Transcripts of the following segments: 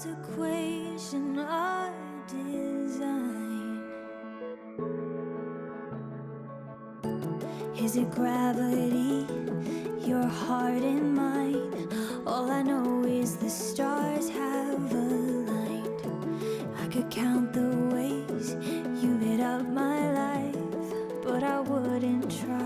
this equation of design? Is it gravity, your heart and mine? All I know is the stars have aligned. I could count the ways you lit up my life, but I wouldn't try.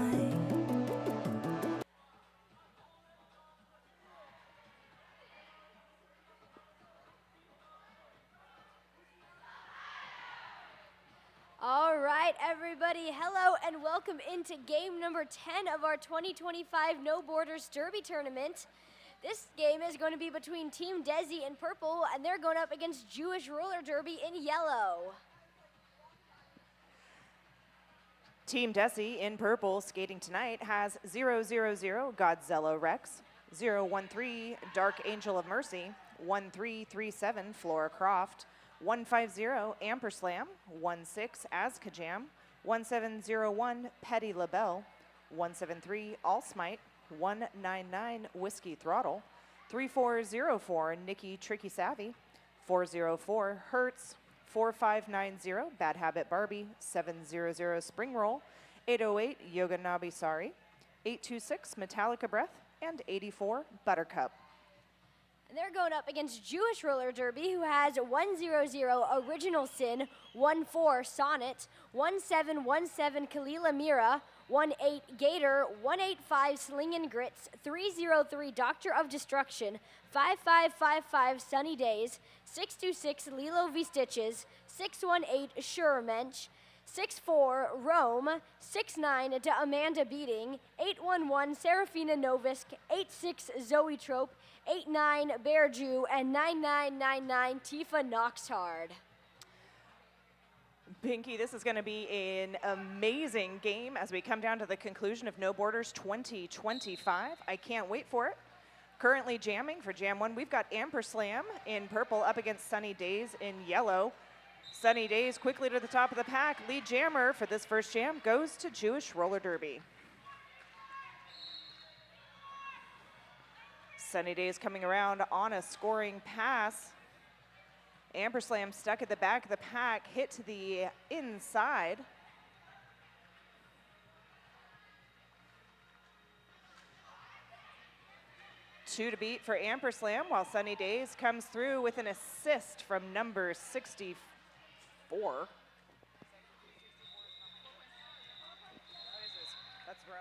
All right, everybody, hello and welcome into game number 10 of our 2025 No Borders Derby Tournament. This game is going to be between Team Desi in purple, and they're going up against Jewish Roller Derby in yellow. Team Desi in purple skating tonight has 000 Godzilla Rex, 013 Dark Angel of Mercy, 1337 Flora Croft, 150 Amperslam, 16 Azkajam, 1701 Petty LaBelle, 173 Allsmite, 199 Whiskey Throttle, 3404 Nikki Tricky Savvy, 404 Hertz, 4590 Bad Habit Barbie, 700 Spring Roll, 808 Yoga Nabi Sari, 826 Metallica Breath, and 84 Buttercup. And they're going up against Jewish Roller Derby, who has 100 Original Sin, 14 Sonnet, 1717 Kalila Mira, 18 Gator, 185 Sling and Grits, 303 Doctor of Destruction, 5555 Sunny Days, 626 Lilo V Stitches, 618 Sure Mensch, 64 Rome, 69 to Amanda Beating, 811 Serafina Novisk, 86 Zoe Trope, 89 Bear Jew, and 9999 Tifa Noxhard. Pinky, this is going to be an amazing game as we come down to the conclusion of No Borders 2025. I can't wait for it. Currently jamming for Jam 1, we've got Amperslam in purple up against Sunny Days in yellow. Sunny Days quickly to the top of the pack. Lead jammer for this first jam goes to Jewish Roller Derby. Sunny Days coming around on a scoring pass. Amperslam stuck at the back of the pack, hit to the inside. Two to beat for Amperslam, while Sunny Days comes through with an assist from number 64. That's Rome.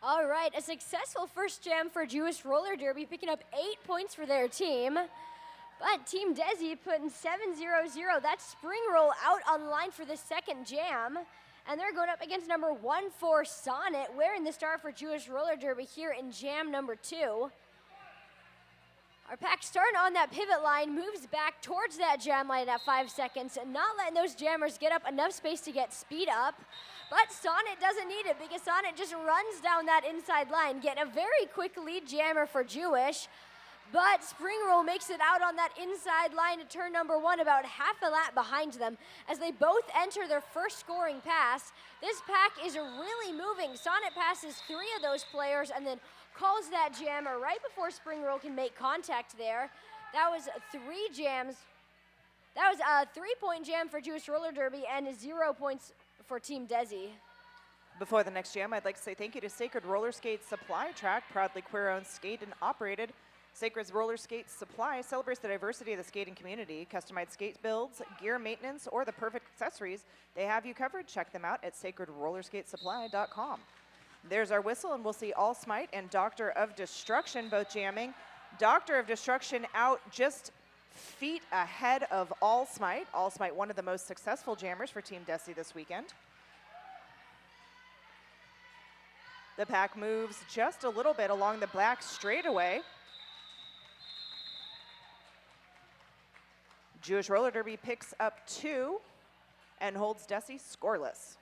All right, a successful first jam for Jewish Roller Derby, picking up 8 points for their team. But Team Desi putting 700, that spring roll out on line for the second jam. And they're going up against number 14 Sonnet, wearing the star for Jewish Roller Derby here in jam number 2. Our pack starting on that pivot line, moves back towards that jam line at 5 seconds, and not letting those jammers get up enough space to get speed up. But Sonnet doesn't need it because Sonnet just runs down that inside line, getting a very quick lead jammer for Jewish. But Spring Roll makes it out on that inside line to turn number 1, about half a lap behind them as they both enter their first scoring pass. This pack is really moving. Sonnet passes 3 of those players and then calls that jammer right before Spring Roll can make contact there. That was 3 jams. That was a 3-point jam for Jewish Roller Derby and 0 points for Team Desi. Before the next jam, I'd like to say thank you to Sacred Roller Skate Supply Track, proudly queer-owned, skate and operated. Sacred's Roller Skate Supply celebrates the diversity of the skating community. Customized skate builds, gear maintenance, or the perfect accessories, they have you covered. Check them out at sacredrollerskatesupply.com. There's our whistle, and we'll see Allsmite and Doctor of Destruction both jamming. Doctor of Destruction out just feet ahead of Allsmite. Allsmite, one of the most successful jammers for Team Desi this weekend. The pack moves just a little bit along the black straightaway. Jewish Roller Derby picks up 2 and holds Desi scoreless.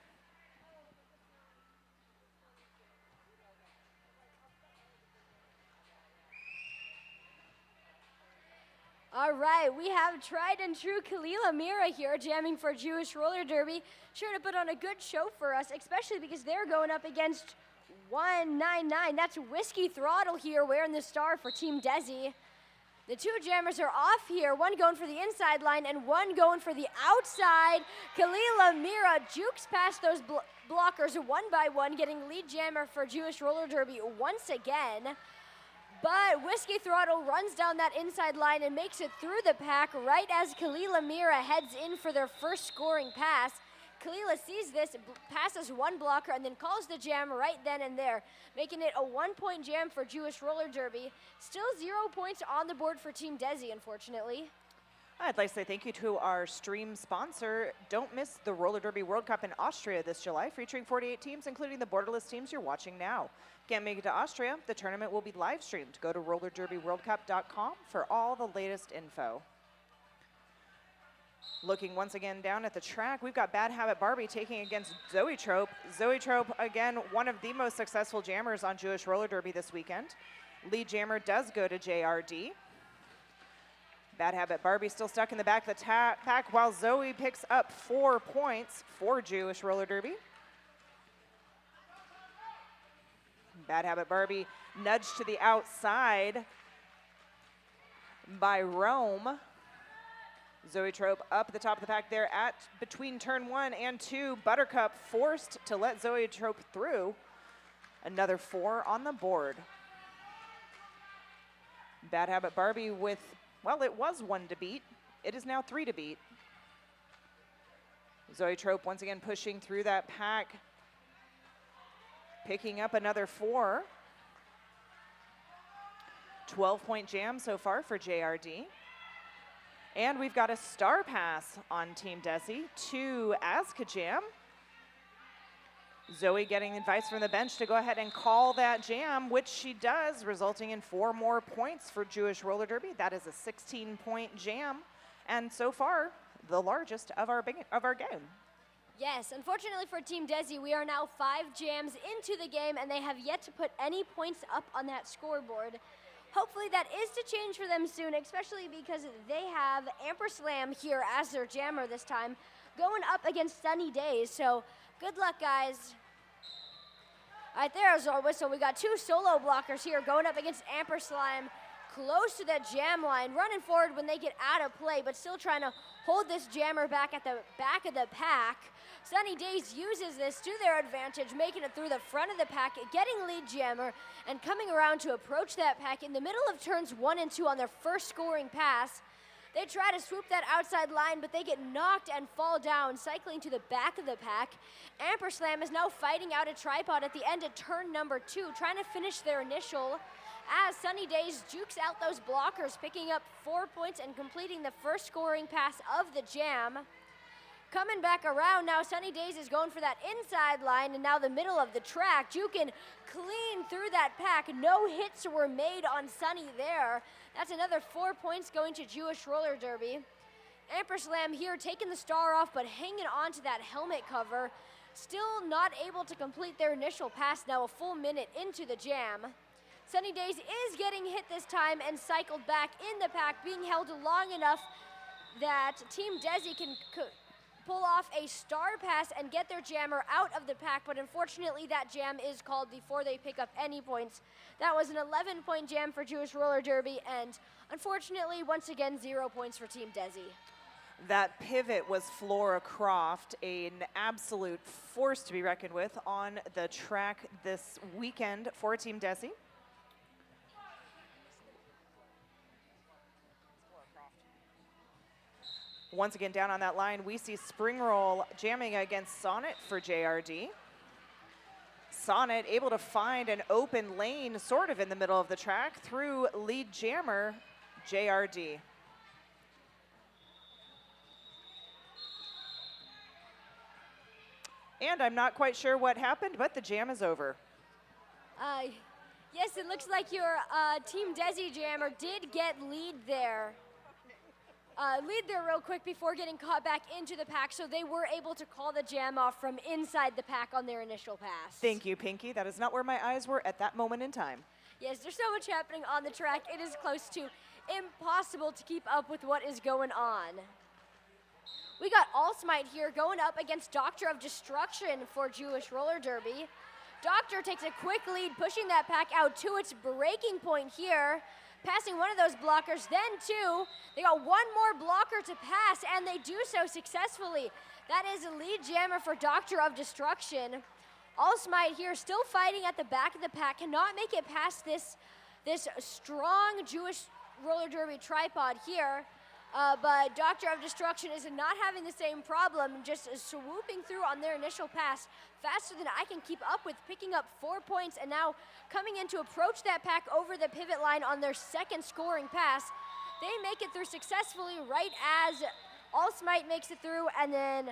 All right, we have tried and true Kalila Mira here jamming for Jewish Roller Derby. Sure to put on a good show for us, especially because they're going up against 199. That's Whiskey Throttle here wearing the star for Team Desi. The two jammers are off here, one going for the inside line and one going for the outside. Kalila Mira jukes past those blockers one by one, getting lead jammer for Jewish Roller Derby once again. But Whiskey Throttle runs down that inside line and makes it through the pack right as Kalila Mira heads in for their first scoring pass. Kalila sees this, passes one blocker, and then calls the jam right then and there, making it a 1-point jam for Jewish Roller Derby. Still 0 points on the board for Team Desi, unfortunately. I'd like to say thank you to our stream sponsor. Don't miss the Roller Derby World Cup in Austria this July, featuring 48 teams, including the borderless teams you're watching now. Can't make it to Austria? The tournament will be live streamed. Go to rollerderbyworldcup.com for all the latest info. Looking once again down at the track, we've got Bad Habit Barbie taking against Zoe Trope. Zoe Trope, again, one of the most successful jammers on Jewish Roller Derby this weekend. Lead jammer does go to JRD. Bad Habit Barbie still stuck in the back of the pack while Zoe picks up 4 points for Jewish Roller Derby. Bad Habit Barbie nudged to the outside by Rome. Zoe Trope up at the top of the pack there at between turn 1 and 2. Buttercup forced to let Zoe Trope through. Another 4 on the board. Bad Habit Barbie with, well, it was 1 to beat. It is now 3 to beat. Zoe Trope once again pushing through that pack, picking up another 4. 12-point jam so far for JRD. And we've got a star pass on Team Desi to Azka Jam. Zoe getting advice from the bench to go ahead and call that jam, which she does, resulting in 4 more points for Jewish Roller Derby. That is a 16-point jam, and so far, the largest of our game. Yes, unfortunately for Team Desi, we are now 5 jams into the game, and they have yet to put any points up on that scoreboard. Hopefully that is to change for them soon, especially because they have Amperslam here as their jammer this time, going up against Sunny Days. So good luck, guys. All right, there's our whistle. We got 2 solo blockers here going up against Amperslam, close to the jam line, running forward when they get out of play, but still trying to hold this jammer back at the back of the pack. Sunny Days uses this to their advantage, making it through the front of the pack, getting lead jammer, and coming around to approach that pack in the middle of turns 1 and 2 on their first scoring pass. They try to swoop that outside line, but they get knocked and fall down, cycling to the back of the pack. Amperslam is now fighting out a tripod at the end of turn number 2, trying to finish their initial, as Sunny Days jukes out those blockers, picking up 4 points and completing the first scoring pass of the jam. Coming back around now, Sunny Days is going for that inside line, and now the middle of the track, juking clean through that pack. No hits were made on Sunny there. That's another 4 points going to Jewish Roller Derby. Amperslam here taking the star off, but hanging on to that helmet cover. Still not able to complete their initial pass now, a full minute into the jam. Sunny Days is getting hit this time and cycled back in the pack, being held long enough that Team Desi can pull off a star pass and get their jammer out of the pack, but unfortunately that jam is called before they pick up any points. That was an 11-point jam for Jewish Roller Derby, and unfortunately, once again, 0 points for Team Desi. That pivot was Flora Croft, an absolute force to be reckoned with on the track this weekend for Team Desi. Once again, down on that line, we see Spring Roll jamming against Sonnet for JRD. Sonnet able to find an open lane sort of in the middle of the track through lead jammer JRD. And I'm not quite sure what happened, but the jam is over. Yes, it looks like your Team Desi jammer did get lead there. Real quick before getting caught back into the pack, so they were able to call the jam off from inside the pack on their initial pass. Thank you, Pinky. That is not where my eyes were at that moment in time. Yes, there's so much happening on the track. It is close to impossible to keep up with what is going on. We got All Smite here going up against Doctor of Destruction for Jewish Roller Derby. Doctor takes a quick lead, pushing that pack out to its breaking point here, passing one of those blockers, then two. They got one more blocker to pass, and they do so successfully. That is a lead jammer for Doctor of Destruction. All Smite here still fighting at the back of the pack, cannot make it past this strong Jewish Roller Derby tripod here. But Doctor of Destruction is not having the same problem, just swooping through on their initial pass faster than I can keep up with, picking up 4 points, and now coming in to approach that pack over the pivot line on their second scoring pass. They make it through successfully right as All Smite makes it through, and then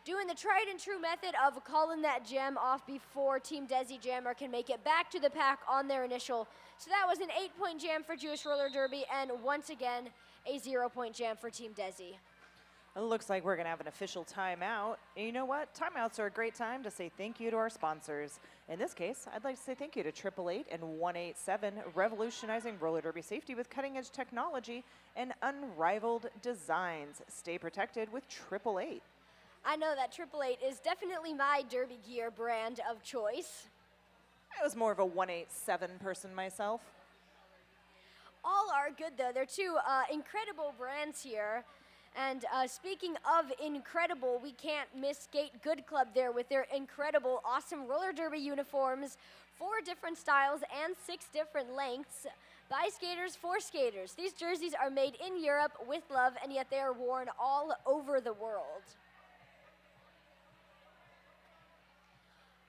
doing the tried and true method of calling that gem off before Team Desi Jammer can make it back to the pack on their initial. So that was an 8-point jam for Jewish Roller Derby, and once again, a 0-point jam for Team Desi. It looks like we're going to have an official timeout. And you know what? Timeouts are a great time to say thank you to our sponsors. In this case, I'd like to say thank you to 888 and 187, revolutionizing roller derby safety with cutting-edge technology and unrivaled designs. Stay protected with 888. I know that 888 is definitely my derby gear brand of choice. I was more of a 187 person myself. All are good, though. They're two incredible brands here. And speaking of incredible, we can't miss Skate Good Club there with their incredible, awesome roller derby uniforms, 4 different styles and 6 different lengths. By skaters, for skaters. These jerseys are made in Europe with love, and yet they are worn all over the world.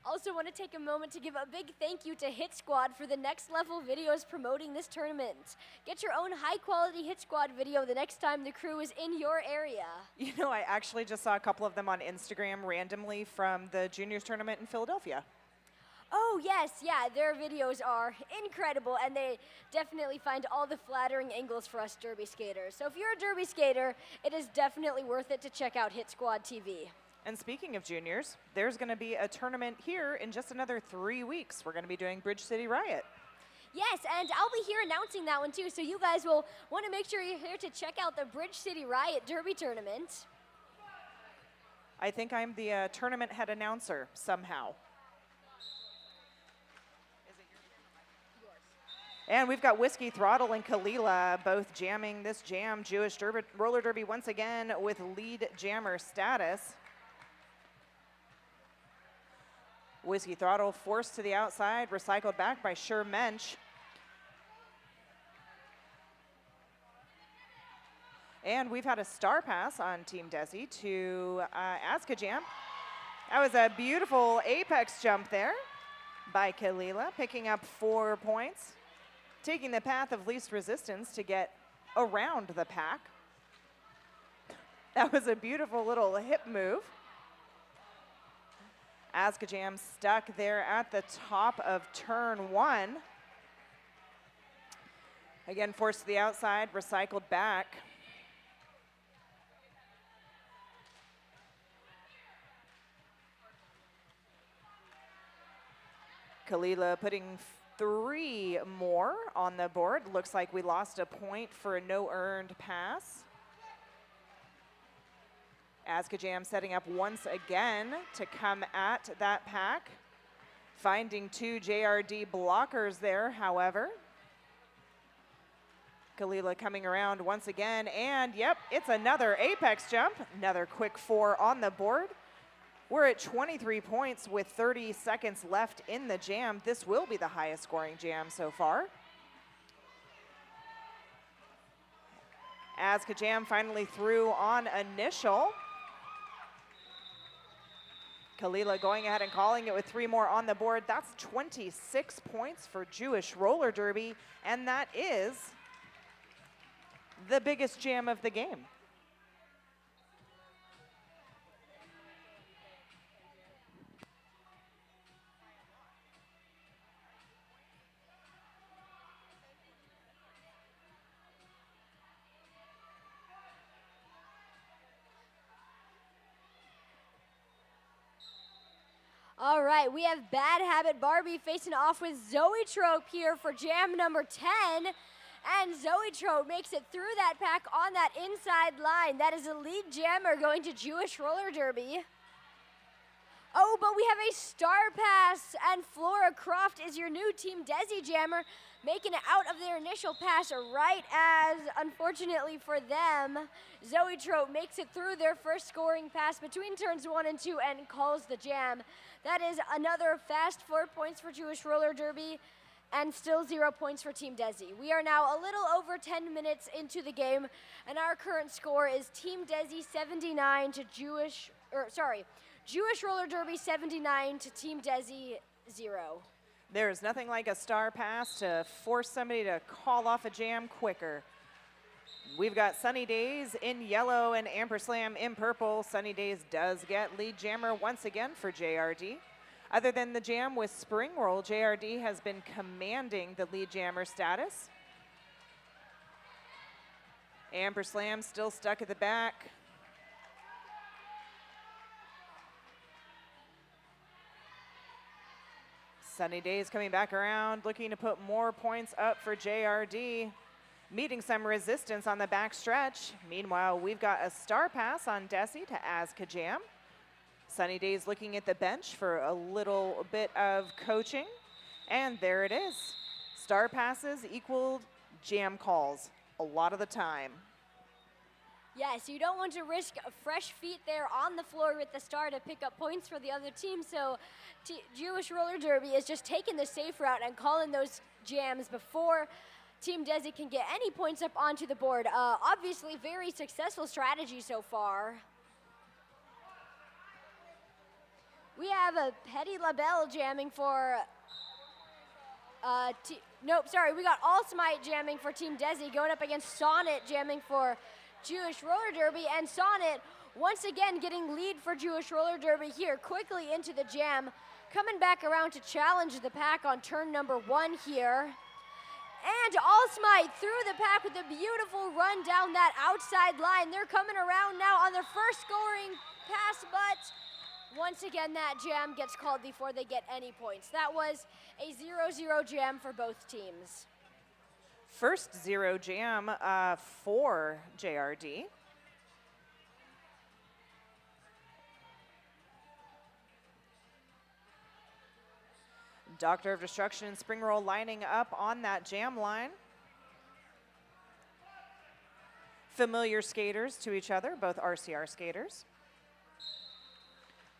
Also want to take a moment to give a big thank you to Hit Squad for the next level videos promoting this tournament. Get your own high quality Hit Squad video the next time the crew is in your area. You know, I actually just saw a couple of them on Instagram randomly from the juniors tournament in Philadelphia. Oh yes, yeah, their videos are incredible, and they definitely find all the flattering angles for us derby skaters. So if you're a derby skater, it is definitely worth it to check out Hit Squad TV. And speaking of juniors, there's going to be a tournament here in just another 3 weeks. We're going to be doing Bridge City Riot. Yes, and I'll be here announcing that one too, so you guys will want to make sure you're here to check out the Bridge City Riot Derby Tournament. I think I'm the tournament head announcer somehow. And we've got Whiskey Throttle and Kalila both jamming this jam. Jewish Roller Derby once again with lead jammer status. Whiskey Throttle forced to the outside, recycled back by Sure Mensch. And we've had a star pass on Team Desi to Aska Jam. That was a beautiful apex jump there by Kalila, picking up 4 points, taking the path of least resistance to get around the pack. That was a beautiful little hip move. Aska Jam stuck there at the top of turn 1. Again, forced to the outside, recycled back. Kalila putting 3 more on the board. Looks like we lost a point for a no earned pass. Aska Jam setting up once again to come at that pack. Finding 2 JRD blockers there, however. Kalila coming around once again, and yep, it's another apex jump. Another quick 4 on the board. We're at 23 points with 30 seconds left in the jam. This will be the highest scoring jam so far. Aska Jam finally through on initial. Kalila going ahead and calling it with 3 more on the board. That's 26 points for Jewish Roller Derby, and that is the biggest jam of the game. All right, we have Bad Habit Barbie facing off with Zoe Trope here for jam number 10. And Zoe Trope makes it through that pack on that inside line. That is a lead jammer going to Jewish Roller Derby. Oh, but we have a star pass, and Flora Croft is your new Team Desi jammer, making it out of their initial pass right as, unfortunately for them, Zoe Trope makes it through their first scoring pass between turns 1 and 2 and calls the jam. That is another fast 4 points for Jewish Roller Derby and still 0 points for Team Desi. We are now a little over 10 minutes into the game, and our current score is Team Desi 79 to Jewish Roller Derby 79 to Team Desi 0. There's nothing like a star pass to force somebody to call off a jam quicker. We've got Sunny Days in yellow and Amperslam in purple. Sunny Days does get lead jammer once again for JRD. Other than the jam with Spring Roll, JRD has been commanding the lead jammer status. Amperslam still stuck at the back. Sunny Days coming back around, looking to put more points up for JRD. Meeting some resistance on the back stretch. Meanwhile, we've got a star pass on Desi to Azka Jam. Sunny Days looking at the bench for a little bit of coaching. And there it is. Star passes equaled jam calls a lot of the time. Yes, you don't want to risk fresh feet there on the floor with the star to pick up points for the other team, so Jewish Roller Derby is just taking the safe route and calling those jams before Team Desi can get any points up onto the board. Obviously, very successful strategy so far. We have a Petty LaBelle jamming for, we got All Smite jamming for Team Desi, going up against Sonnet jamming for Jewish Roller Derby, and Sonnet once again getting lead for Jewish Roller Derby here, quickly into the jam, coming back around to challenge the pack on turn number 1 here. And All Smite through the pack with a beautiful run down that outside line. They're coming around now on their first scoring pass, but once again that jam gets called before they get any points. That was a 0-0 jam for both teams. First 0 jam for JRD. Doctor of Destruction and Spring Roll lining up on that jam line. Familiar skaters to each other, both RCR skaters.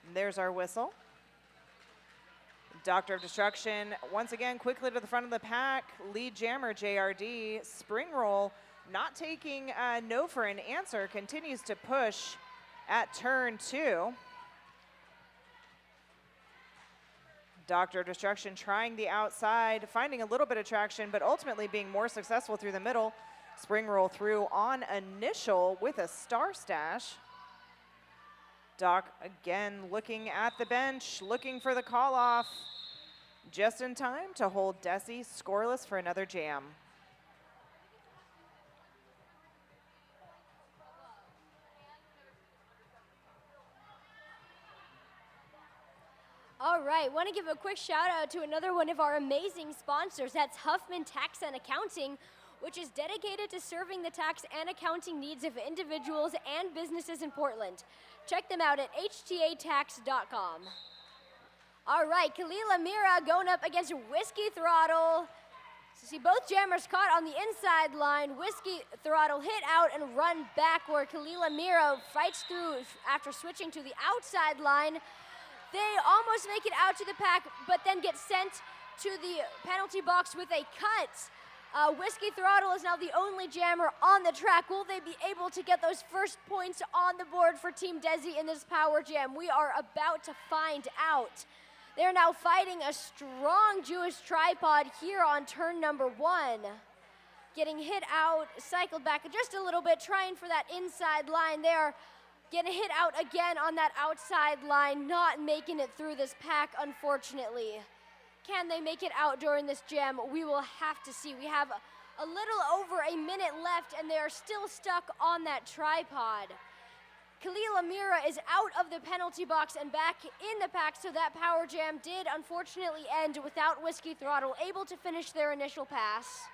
And there's our whistle. Doctor of Destruction once again quickly to the front of the pack. Lead jammer JRD. Spring Roll not taking no for an answer, continues to push at turn 2. Doctor of Destruction trying the outside, finding a little bit of traction, but ultimately being more successful through the middle. Spring Roll through on initial with a star stash. Doc again looking at the bench, looking for the call off. Just in time to hold Desi scoreless for another jam. All right, want to give a quick shout out to another one of our amazing sponsors. That's Huffman Tax and Accounting, which is dedicated to serving the tax and accounting needs of individuals and businesses in Portland. Check them out at htatax.com. All right, Kalila Mira going up against Whiskey Throttle. So see both jammers caught on the inside line. Whiskey Throttle hit out and run backward. Kalila Mira fights through after switching to the outside line. They almost make it out to the pack, but then get sent to the penalty box with a cut. Whiskey Throttle is now the only jammer on the track. Will they be able to get those first points on the board for Team Desi in this power jam? We are about to find out. They're now fighting a strong Jewish tripod here on turn number 1. Getting hit out, cycled back just a little bit, trying for that inside line there. Getting hit out again on that outside line, not making it through this pack, unfortunately. Can they make it out during this jam? We will have to see. We have a little over a minute left, and they are still stuck on that tripod. Khalil Amira is out of the penalty box and back in the pack, so that power jam did unfortunately end without Whiskey Throttle able to finish their initial pass.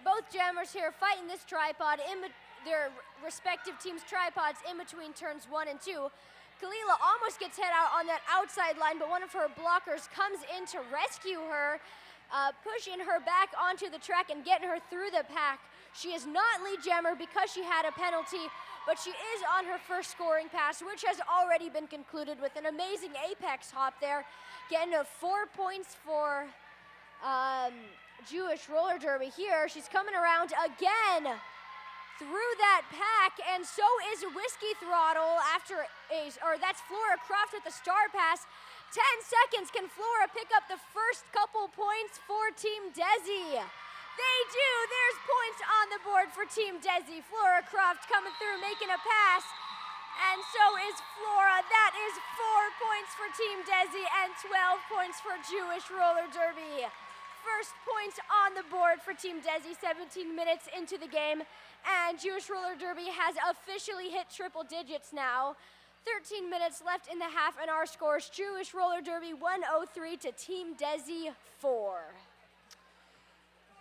Both jammers here fighting this tripod in their respective teams' tripods in between turns 1 and 2. Kalila almost gets hit out on that outside line, but one of her blockers comes in to rescue her, pushing her back onto the track and getting her through the pack. She is not lead jammer because she had a penalty, but she is on her first scoring pass, which has already been concluded with an amazing apex hop there, getting 4 points for Jewish roller derby here. She's coming around again through that pack, and so is Whiskey Throttle after that's Flora Croft with the star pass. 10 seconds, can Flora pick up the first couple points for Team Desi? They do, there's points on the board for Team Desi. Flora Croft coming through, making a pass, and so is Flora. That is 4 points for Team Desi and 12 points for Jewish roller derby. First points on the board for Team Desi, 17 minutes into the game, and Jewish roller derby has officially hit triple digits now. 13 minutes left in the half, and our scores: Jewish roller derby 103 to Team Desi 4.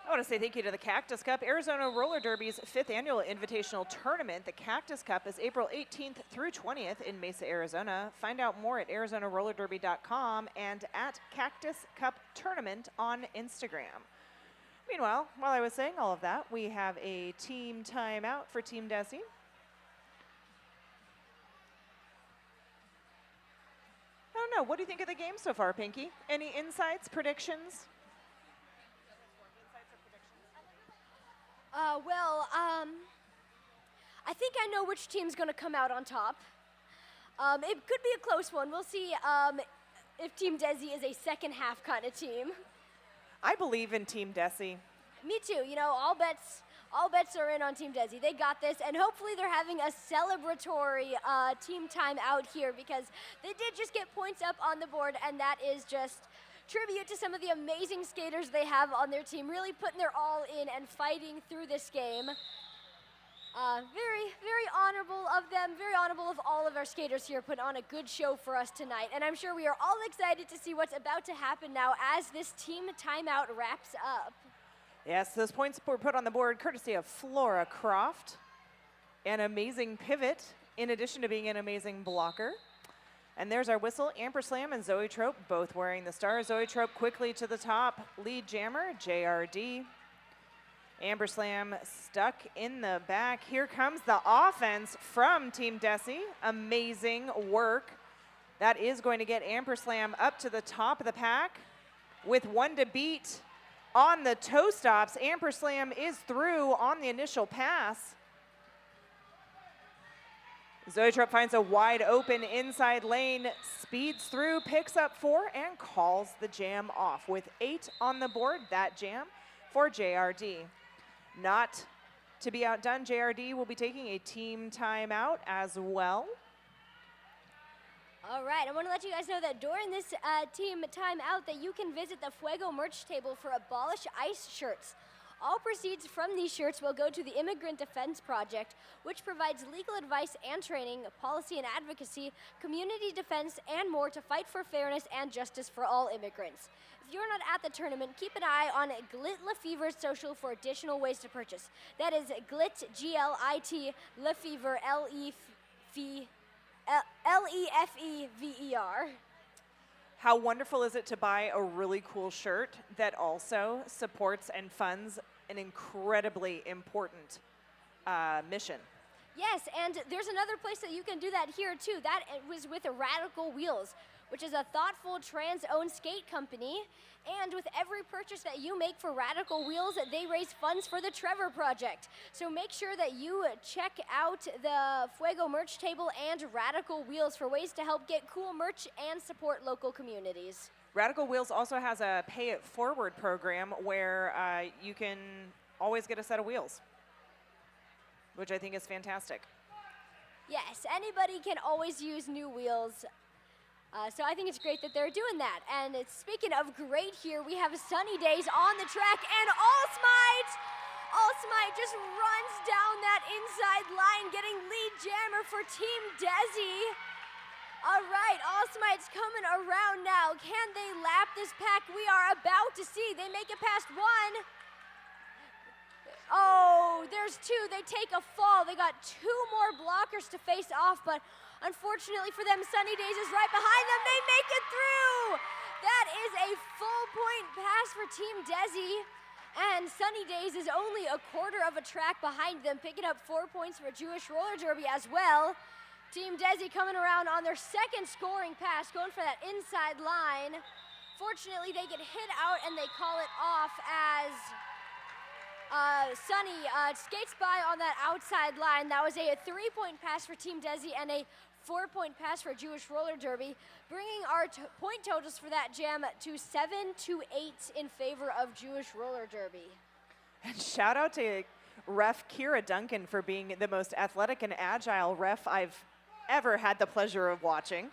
I want to say thank you to the Cactus Cup, Arizona Roller Derby's 5th annual invitational tournament. The Cactus Cup is April 18th through 20th in Mesa, Arizona. Find out more at ArizonaRollerDerby.com and at Cactus Cup Tournament on Instagram. Meanwhile, while I was saying all of that, we have a team timeout for Team Desi. I don't know, what do you think of the game so far, Pinky? Any insights, predictions? I think I know which team's going to come out on top. It could be a close one. We'll see if Team Desi is a second half kind of team. I believe in Team Desi. Me too. You know, all bets are in on Team Desi. They got this, and hopefully they're having a celebratory team time out here, because they did just get points up on the board, and that is just tribute to some of the amazing skaters they have on their team, really putting their all in and fighting through this game. Very, very honorable of them, very honorable of all of our skaters here, putting on a good show for us tonight. And I'm sure we are all excited to see what's about to happen now as this team timeout wraps up. Yes, those points were put on the board courtesy of Flora Croft. An amazing pivot, in addition to being an amazing blocker. And there's our whistle. Amperslam and Zoe Trope both wearing the star. Zoe Trope quickly to the top. Lead jammer, JRD. Amperslam stuck in the back. Here comes the offense from Team Desi. Amazing work. That is going to get Amperslam up to the top of the pack with 1 to beat on the toe stops. Amperslam is through on the initial pass. Zoe Trope finds a wide open inside lane, speeds through, picks up 4, and calls the jam off. With 8 on the board, that jam for JRD. Not to be outdone, JRD will be taking a team timeout as well. All right, I want to let you guys know that during this team timeout that you can visit the Fuego merch table for Abolish ICE shirts. All proceeds from these shirts will go to the Immigrant Defense Project, which provides legal advice and training, policy and advocacy, community defense, and more to fight for fairness and justice for all immigrants. If you're not at the tournament, keep an eye on Glit Lefevre's social for additional ways to purchase. That is Glit, G-L-I-T, Lefevre, L-E-F-E-V-E-R. How wonderful is it to buy a really cool shirt that also supports and funds an incredibly important mission? Yes, and there's another place that you can do that here too. That was with Radical Wheels, which is a thoughtful trans-owned skate company. And with every purchase that you make for Radical Wheels, they raise funds for the Trevor Project. So make sure that you check out the Fuego merch table and Radical Wheels for ways to help get cool merch and support local communities. Radical Wheels also has a Pay It Forward program where you can always get a set of wheels, which I think is fantastic. Yes, anybody can always use new wheels. So I think it's great that they're doing that. And speaking of great here, we have sunny days on the track, and All Smites Allsmite just runs down that inside line, getting lead jammer for Team Desi. All right, Allsmite's coming around now. Can they lap this pack? We are about to see. They make it past one. Oh, there's two. They take a fall. They got two more blockers to face off, but unfortunately for them, Sunny Days is right behind them. They make it through. That is a full point pass for Team Desi. And Sunny Days is only a quarter of a track behind them, picking up 4 points for Jewish Roller Derby as well. Team Desi coming around on their second scoring pass, going for that inside line. Fortunately, they get hit out and they call it off as Sunny skates by on that outside line. That was a 3-point pass for Team Desi and a 4-point pass for Jewish Roller Derby, bringing our point totals for that jam to 7-8 in favor of Jewish Roller Derby. And shout out to ref Kira Duncan for being the most athletic and agile ref I've ever had the pleasure of watching.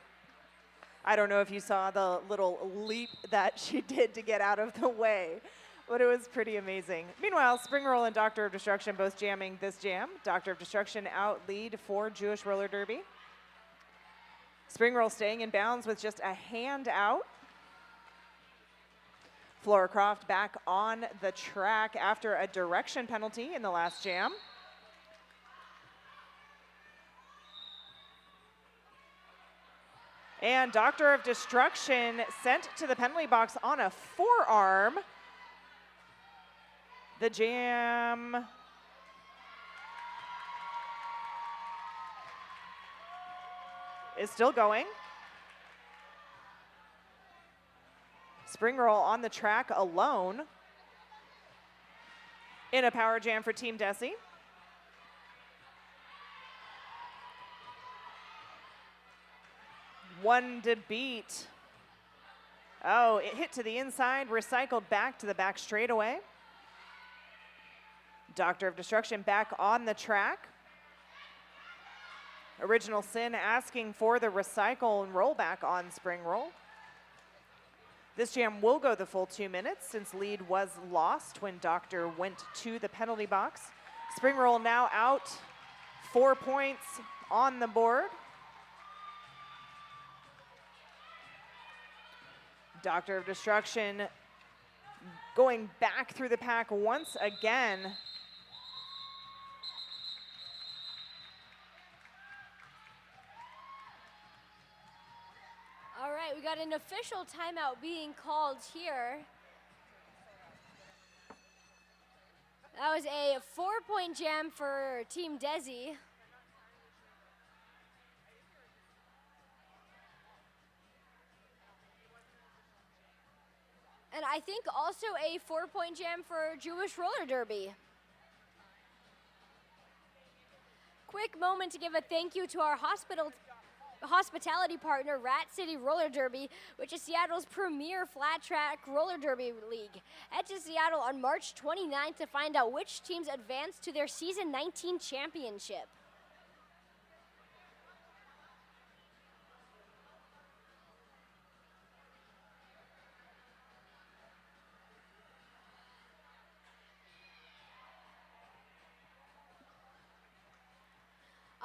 I don't know if you saw the little leap that she did to get out of the way, but it was pretty amazing. Meanwhile, Spring Roll and Doctor of Destruction both jamming this jam. Doctor of Destruction out lead for Jewish Roller Derby. Spring Roll staying in bounds with just a hand out. Flora Croft back on the track after a direction penalty in the last jam. And Doctor of Destruction sent to the penalty box on a forearm. The jam is still going. Spring Roll on the track alone in a power jam for Team Desi. One to beat. Oh, it hit to the inside, recycled back to the back straightaway. Doctor of Destruction back on the track. Original Sin asking for the recycle and roll back on Spring Roll. This jam will go the full 2 minutes since lead was lost when Doctor went to the penalty box. Spring Roll now out, 4 points on the board. Doctor of Destruction going back through the pack once again. All right, we got an official timeout being called here. That was a 4-point jam for Team Desi. And I think also a 4-point jam for Jewish Roller Derby. Quick moment to give a thank you to our hospitality partner, Rat City Roller Derby, which is Seattle's premier flat track roller derby league. Head to Seattle on March 29th to find out which teams advance to their season 19 championship.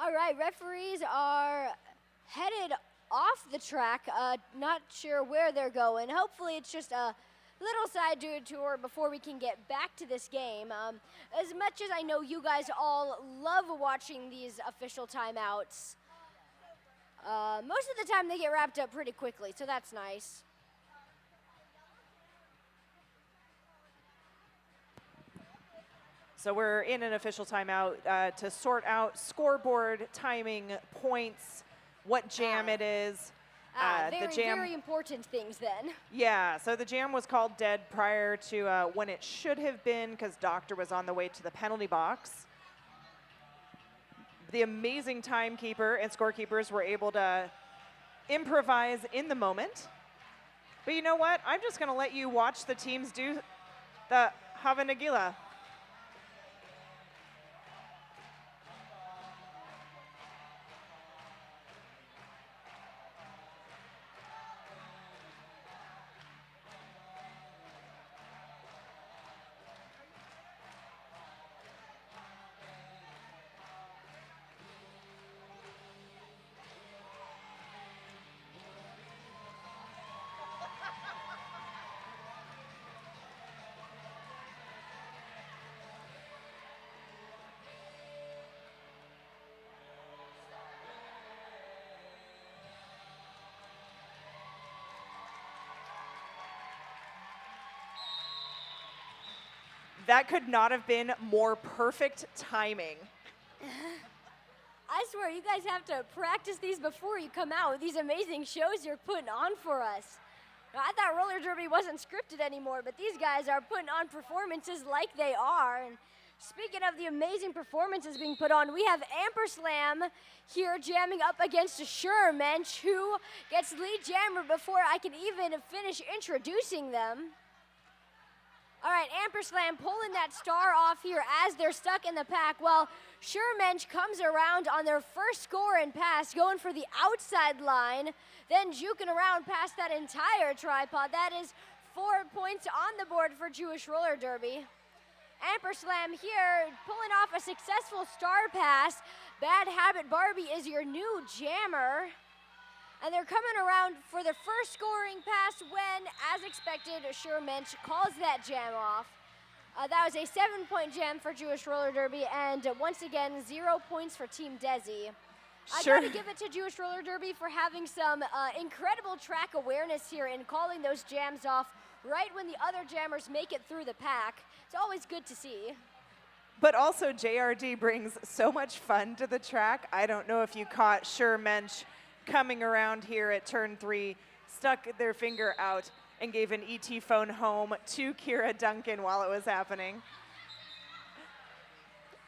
All right, referees are headed off the track, not sure where they're going. Hopefully it's just a little side tour before we can get back to this game. As much as I know you guys all love watching these official timeouts, most of the time they get wrapped up pretty quickly, so that's nice. So we're in an official timeout to sort out scoreboard, timing, points, what jam it is. Very important things then. Yeah, so the jam was called dead prior to when it should have been because Doctor was on the way to the penalty box. The amazing timekeeper and scorekeepers were able to improvise in the moment. But you know what? I'm just going to let you watch the teams do the Hava Nagila. That could not have been more perfect timing. I swear, you guys have to practice these before you come out with these amazing shows you're putting on for us. Now, I thought roller derby wasn't scripted anymore, but these guys are putting on performances like they are. And speaking of the amazing performances being put on, we have Amperslam here jamming up against a Mensch, who gets lead jammer before I can even finish introducing them. All right, Amperslam pulling that star off here as they're stuck in the pack. Well, Mensch comes around on their first score and pass, going for the outside line, then juking around past that entire tripod. That is 4 points on the board for Jewish Roller Derby. Amperslam here pulling off a successful star pass. Bad Habit Barbie is your new jammer. And they're coming around for the first scoring pass when, as expected, Mensch calls that jam off. That was a 7-point jam for Jewish Roller Derby, and once again, 0 points for Team Desi. I gotta give it to Jewish Roller Derby for having some incredible track awareness here and calling those jams off right when the other jammers make it through the pack. It's always good to see. But also, JRD brings so much fun to the track. I don't know if you caught Mensch coming around here at turn 3, stuck their finger out and gave an ET phone home to Kira Duncan while it was happening.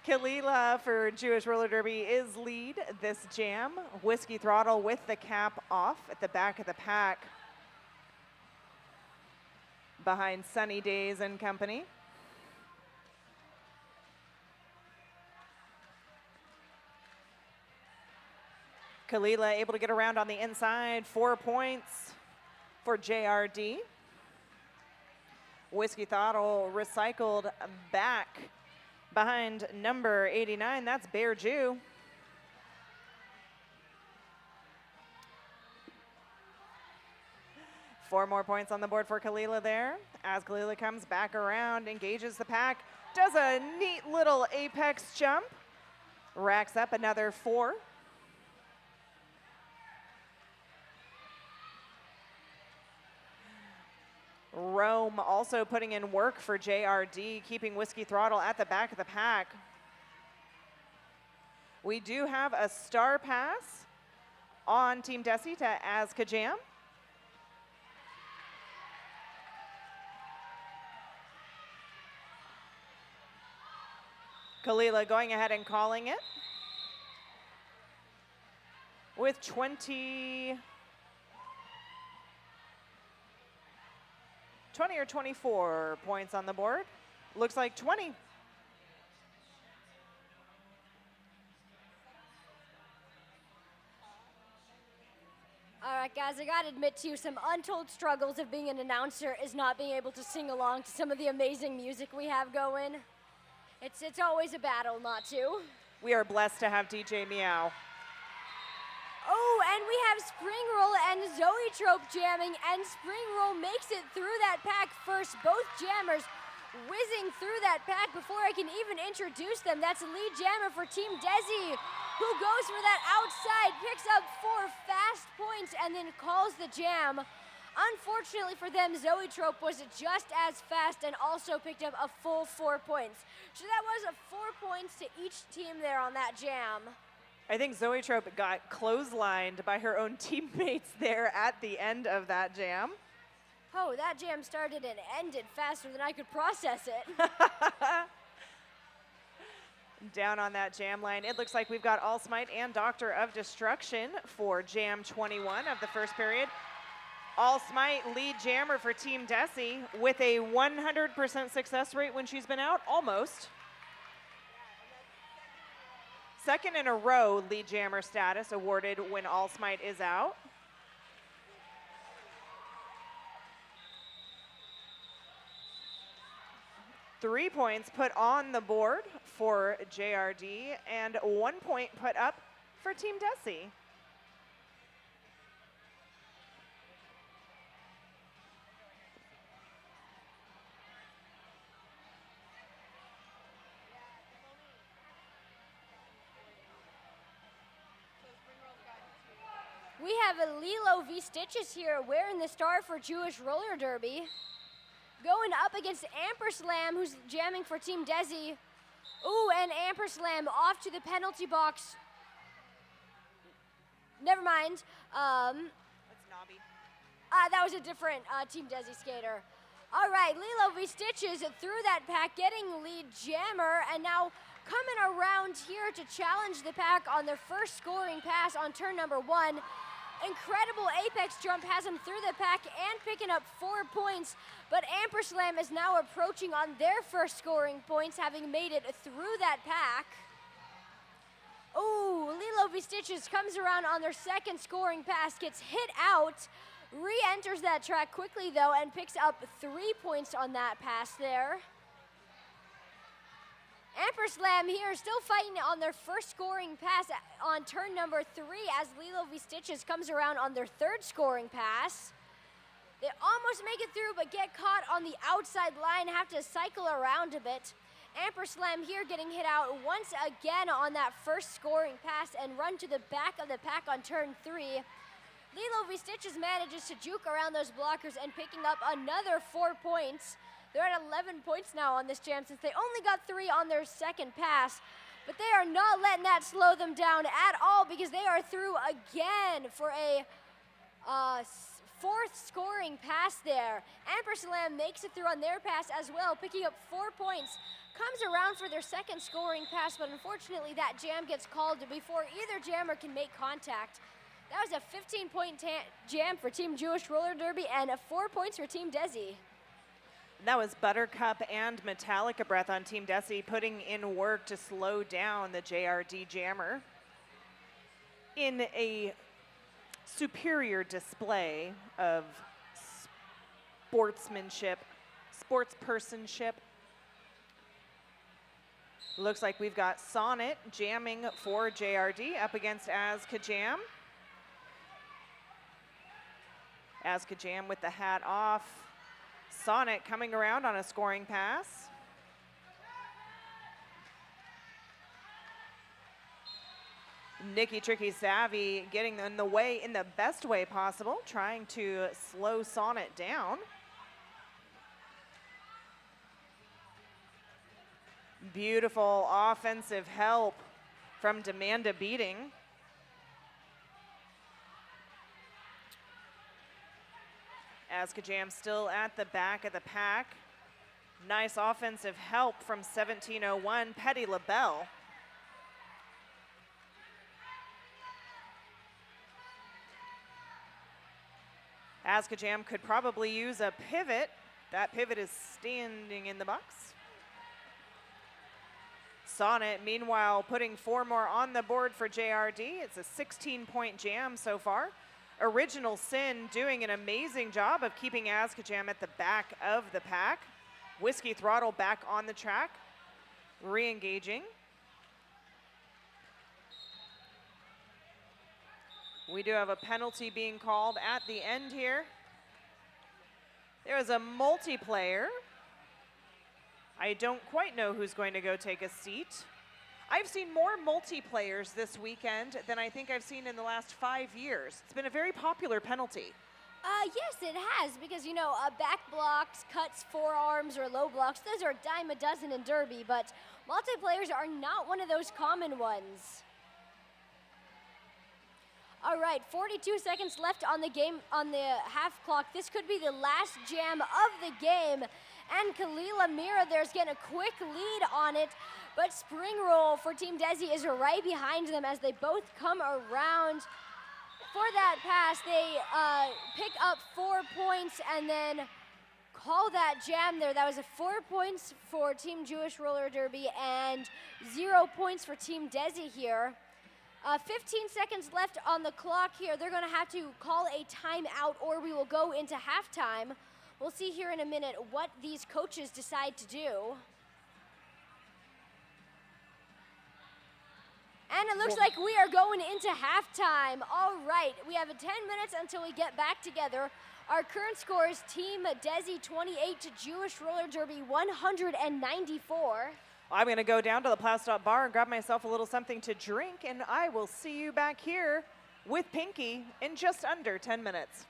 Kalila for Jewish Roller Derby is lead this jam. Whiskey Throttle with the cap off at the back of the pack behind Sunny Days and company. Kalila able to get around on the inside, 4 points for JRD. Whiskey Throttle recycled back behind number 89, that's Bear Jew. Four more points on the board for Kalila there. As Kalila comes back around, engages the pack, does a neat little apex jump, racks up another 4. Rome also putting in work for JRD, keeping Whiskey Throttle at the back of the pack. We do have a star pass on Team Desi to Azka Jam. Kalila going ahead and calling it with 20 or 24 points on the board. Looks like 20. All right, guys, I gotta admit to you, some untold struggles of being an announcer is not being able to sing along to some of the amazing music we have going. It's always a battle not to. We are blessed to have DJ Meow. Oh, and we have Spring Roll and Zoetrope jamming, and Spring Roll makes it through that pack first. Both jammers whizzing through that pack before I can even introduce them. That's lead jammer for Team Desi, who goes for that outside, picks up 4 fast points, and then calls the jam. Unfortunately for them, Zoetrope was just as fast and also picked up a full 4 points. So that was a 4 points to each team there on that jam. I think Zoetrope got clotheslined by her own teammates there at the end of that jam. Oh, that jam started and ended faster than I could process it. Down on that jam line, it looks like we've got All Smite and Doctor of Destruction for jam 21 of the first period. All Smite lead jammer for Team Desi with a 100% success rate when she's been out, almost. Second in a row lead jammer status awarded when All Smite is out. Three points put on the board for JRD and 1 point put up for Team Desi. We have a Lilo V Stitches here wearing the star for Jewish Roller Derby. going up against Amperslam, who's jamming for Team Desi. Ooh, and Amperslam off to the penalty box. Never mind. That's Nobby. That was a different Team Desi skater. All right, Lilo V Stitches through that pack, getting lead jammer, and now coming around here to challenge the pack on their first scoring pass on turn number 1. Incredible apex jump has him through the pack and picking up 4 points, but Amperslam is now approaching on their first scoring points, having made it through that pack. Ooh, Lilo V Stitches comes around on their second scoring pass, gets hit out, re-enters that track quickly though, and picks up 3 points on that pass there. Amperslam here still fighting on their first scoring pass on turn number 3 as Lilo V Stitches comes around on their third scoring pass. They almost make it through but get caught on the outside line, have to cycle around a bit. Amperslam here getting hit out once again on that first scoring pass and run to the back of the pack on turn 3. Lilo V Stitches manages to juke around those blockers and picking up another 4 points. They're at 11 points now on this jam since they only got 3 on their second pass. But they are not letting that slow them down at all because they are through again for a fourth scoring pass there. Amperslam makes it through on their pass as well, picking up 4 points. Comes around for their second scoring pass, but unfortunately that jam gets called before either jammer can make contact. That was a 15-point jam for Team Jewish Roller Derby and 4 points for Team Desi. That was Buttercup and Metallica Breath on Team Desi putting in work to slow down the JRD jammer in a superior display of sportspersonship. Looks like we've got Sonnet jamming for JRD up against Azkajam. Azkajam with the hat off. Sonnet coming around on a scoring pass. Nikki Tricky Savvy getting in the way in the best way possible, trying to slow Sonnet down. Beautiful offensive help from Demanda Beating. Azkajam still at the back of the pack. Nice offensive help from 1701, Petty LaBelle. Azkajam could probably use a pivot. That pivot is standing in the box. Sonnet, meanwhile, putting 4 more on the board for JRD. It's a 16-point jam so far. Original Sin doing an amazing job of keeping Azkajam at the back of the pack. Whiskey Throttle back on the track, re-engaging. We do have a penalty being called at the end here. There is a multiplayer. I don't quite know who's going to go take a seat. I've seen more multiplayers this weekend than I think I've seen in the last 5 years. It's been a very popular penalty. Yes, it has, because, you know, back blocks, cuts, forearms, or low blocks, those are a dime a dozen in Derby, but multiplayers are not one of those common ones. All right, 42 seconds left on the game, on the half clock. This could be the last jam of the game, and Kalila Mira there's getting a quick lead on it, but Spring Roll for Team Desi is right behind them as they both come around. For that pass, they pick up 4 points and then call that jam there. That was 4 points for Team Jewish Roller Derby and 0 points for Team Desi here. 15 seconds left on the clock here. They're gonna have to call a timeout or we will go into halftime. We'll see here in a minute what these coaches decide to do. And it looks like we are going into halftime. All right, we have 10 minutes until we get back together. Our current score is Team Desi 28 to Jewish Roller Derby 194. I'm going to go down to the Plow Stop Bar and grab myself a little something to drink, and I will see you back here with Pinky in just under 10 minutes.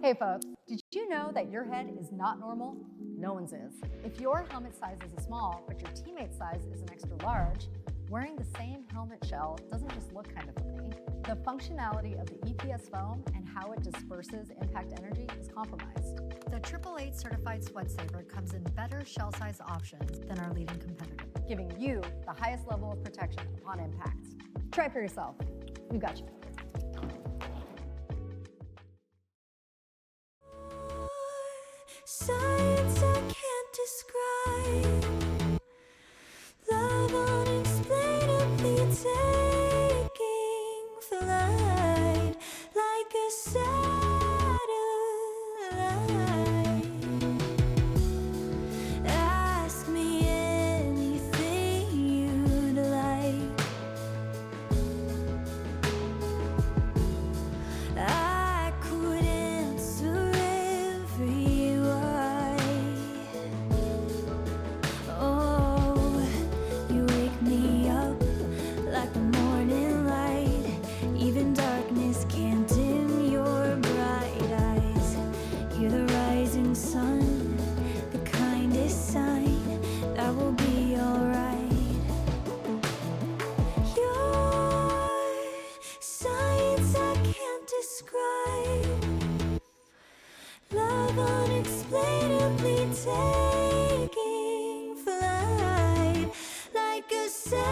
Hey folks, did you know that your head is not normal? No one's is. If your helmet size is a small, but your teammate's size is an extra large, wearing the same helmet shell doesn't just look kind of funny. The functionality of the EPS foam and how it disperses impact energy is compromised. The 888 certified Sweat Saver comes in better shell size options than our leading competitor, giving you the highest level of protection upon impact. Try it for yourself. We've got you. Science I can't describe, love unexplainably taking flight like a satellite. Ask me anything you'd like. I could answer every why. Oh, you wake me up like the morning light. Even darkness can't dim your bright eyes. You're the rising sun, the kindest sign that we'll be alright. Your science I can't describe, love unexplainably taking flight like a satellite.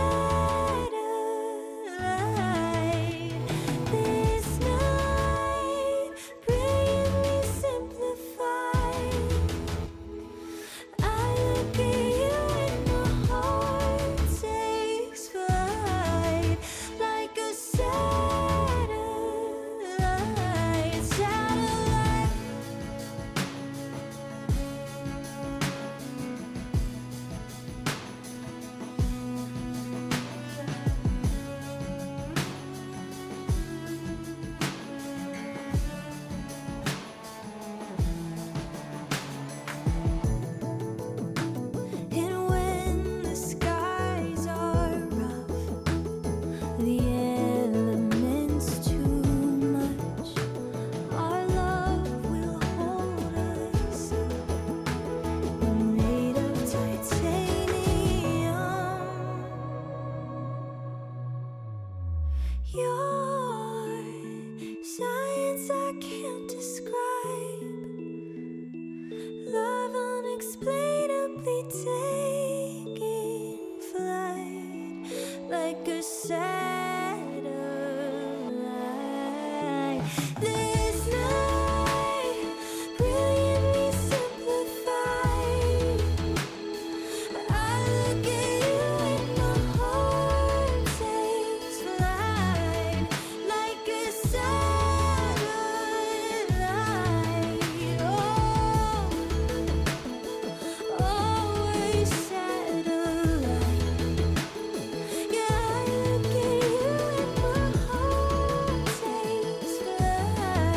This night, brilliantly simplified. I look at you and my heart takes flight like a satellite. Satellite. And when the skies are rough, the elements too much, our love will hold us. We're made of titanium. Your science I can't describe, love unexplainably taking flight like a satellite. This night, brilliantly simplified. I look at you and my heart takes flight like a satellite. Oh, always satellite. Yeah, I look at you and my heart takes flight.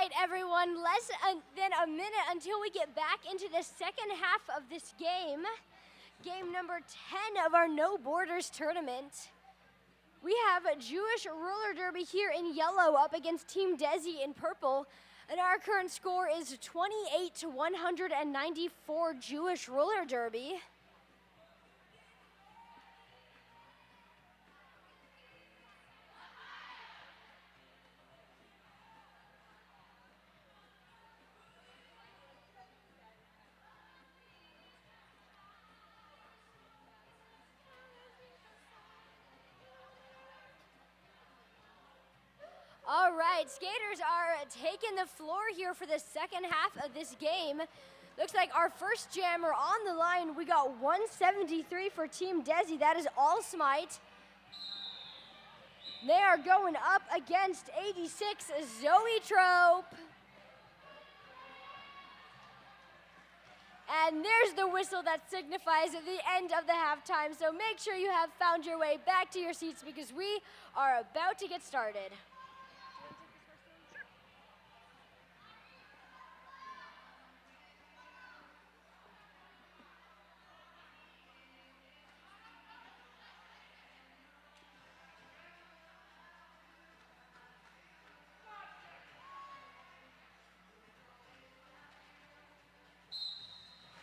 right, everyone, less than a minute until we get back into the second half of this game. Game number 10 of our No Borders tournament. We have a Jewish roller derby here in yellow up against Team Desi in purple. And our current score is 28-194 Jewish roller derby. All right, skaters are taking the floor here for the second half of this game. Looks like our first jammer on the line. We got 173 for Team Desi. That is all smite. They are going up against 86 Zoe Trope. And there's the whistle that signifies the end of the halftime. So make sure you have found your way back to your seats because we are about to get started.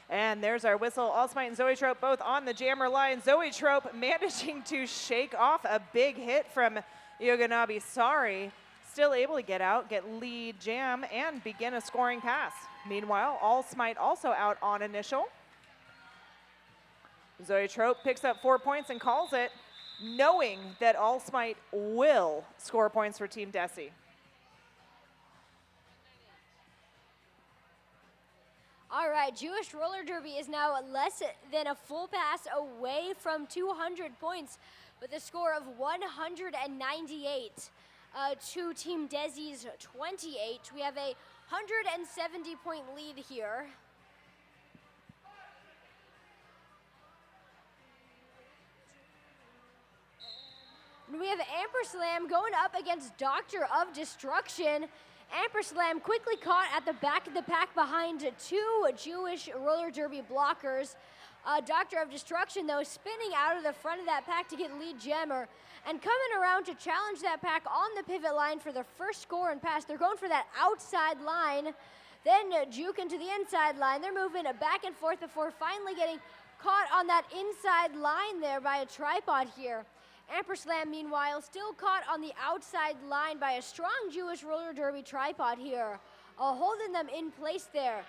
And there's our whistle. Allsmite and Zoe Trope both on the jammer line. Zoe Trope managing to shake off a big hit from Yoganabe Sari. Still able to get out, get lead jam, and begin a scoring pass. Meanwhile, Allsmite also out on initial. Zoe Trope picks up 4 points and calls it, knowing that Allsmite will score points for Team Desi. All right, Jewish roller derby is now less than a full pass away from 200 points with a score of 198 to Team Desi's 28. We have a 170-point lead here. And we have Amperslam going up against Doctor of Destruction. Amperslam quickly caught at the back of the pack behind two Jewish roller derby blockers. Doctor of Destruction, though, spinning out of the front of that pack to get lead jammer and coming around to challenge that pack on the pivot line for the first score and pass. They're going for that outside line, then juking to the inside line. They're moving back and forth before finally getting caught on that inside line there by a tripod here. Amperslam, meanwhile, still caught on the outside line by a strong Jewish roller derby tripod here, holding them in place there.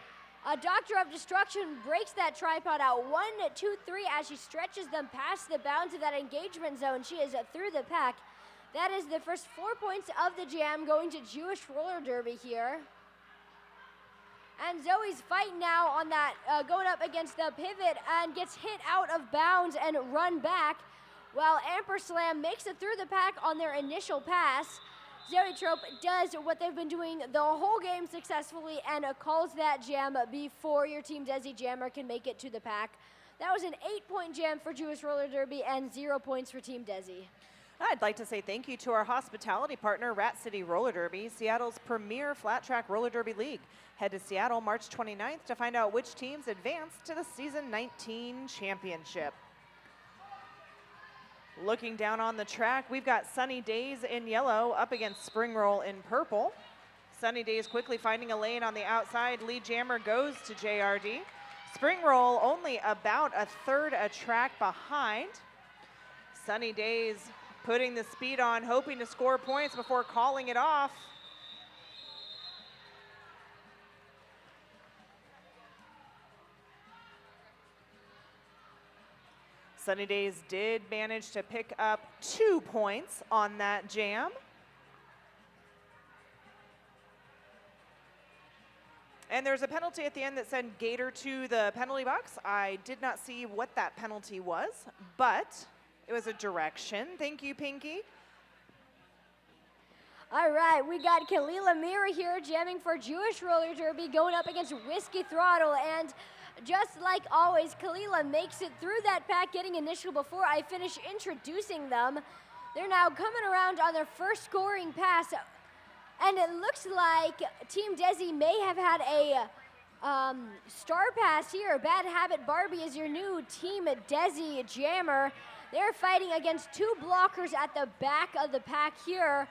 Doctor of Destruction breaks that tripod out 1, 2, 3 as she stretches them past the bounds of that engagement zone. She is through the pack. That is the first 4 points of the jam going to Jewish roller derby here. And Zoe's fighting now on that, going up against the pivot and gets hit out of bounds and run back. While Amperslam makes it through the pack on their initial pass. Zoe Trope does what they've been doing the whole game successfully and calls that jam before your Team Desi jammer can make it to the pack. That was an 8-point jam for Jewish Roller Derby and 0 points for Team Desi. I'd like to say thank you to our hospitality partner, Rat City Roller Derby, Seattle's premier flat track roller derby league. Head to Seattle March 29th to find out which teams advance to the Season 19 championship. Looking down on the track, we've got Sunny Days in yellow up against Spring Roll in purple. Sunny Days quickly finding a lane on the outside. Lead jammer goes to JRD. Spring Roll only about a third a track behind. Sunny Days putting the speed on, hoping to score points before calling it off. Sunny Days did manage to pick up 2 points on that jam. And there's a penalty at the end that sent Gator to the penalty box. I did not see what that penalty was, but it was a direction. Thank you, Pinky. All right, we got Kalila Mira here jamming for Jewish Roller Derby going up against Whiskey Throttle. And just like always, Kalila makes it through that pack, getting initial before I finish introducing them. They're now coming around on their first scoring pass. And it looks like Team Desi may have had a star pass here. Bad Habit Barbie is your new Team Desi jammer. They're fighting against two blockers at the back of the pack here,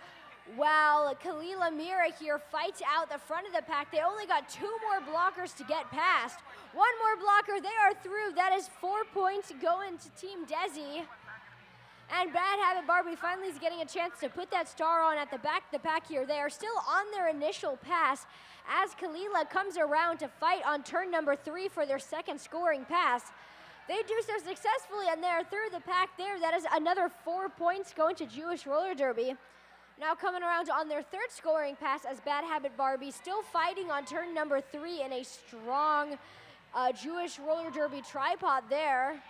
while Kalila Mira here fights out the front of the pack. They only got two more blockers to get past. One more blocker, they are through. That is 4 points going to Team Desi. And Bad Habit Barbie finally is getting a chance to put that star on at the back of the pack here. They are still on their initial pass as Kalila comes around to fight on turn number 3 for their second scoring pass. They do so successfully, and they're through the pack there. That is another 4 points going to Jewish Roller Derby. Now coming around on their third scoring pass as Bad Habit Barbie still fighting on turn number 3 in a strong Jewish Roller Derby tripod there.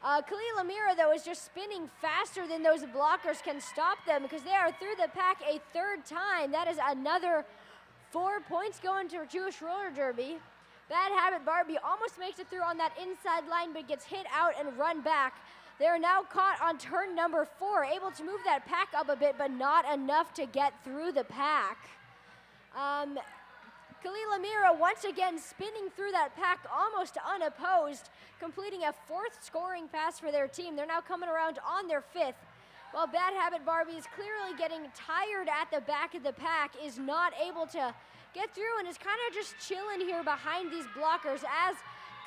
Kalila Mira, though, is just spinning faster than those blockers can stop them because they are through the pack a third time. That is another 4 points going to Jewish Roller Derby. Bad Habit Barbie almost makes it through on that inside line but gets hit out and run back. They are now caught on turn number 4, able to move that pack up a bit but not enough to get through the pack. Kalila Mira once again spinning through that pack almost unopposed, completing a 4th scoring pass for their team. They're now coming around on their 5th. While Bad Habit Barbie is clearly getting tired at the back of the pack, is not able to get through and is kind of just chilling here behind these blockers as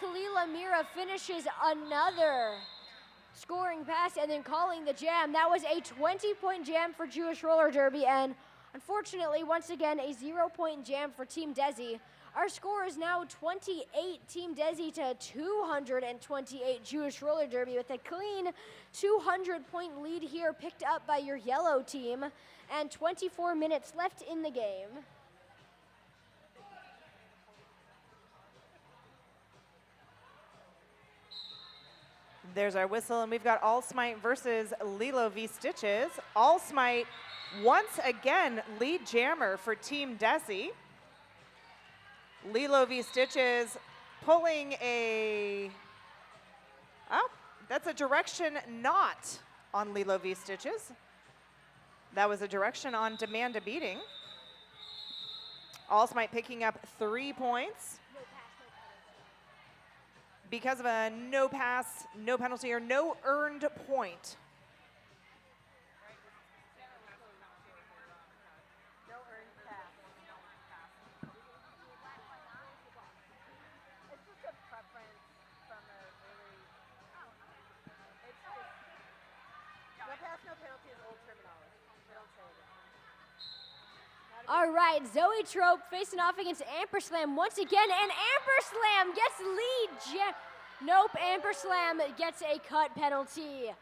Kalila Mira finishes another scoring pass and then calling the jam. That was a 20-point jam for Jewish Roller Derby, and unfortunately, once again, a 0-point jam for Team Desi. Our score is now 28 Team Desi to 228 Jewish Roller Derby, with a clean 200-point lead here picked up by your yellow team, and 24 minutes left in the game. There's our whistle, and we've got All Smite versus Lilo V Stitches. All Smite once again lead jammer for Team Desi. Lilo V Stitches pulling that's a direction not on Lilo V Stitches. That was a direction on Demand a Beating. All Smite picking up 3 points because of a no pass, no penalty, or no earned point. All right, Zoe Trope facing off against Amperslam once again, and Amperslam gets lead jam. Nope, Amperslam gets a cut penalty.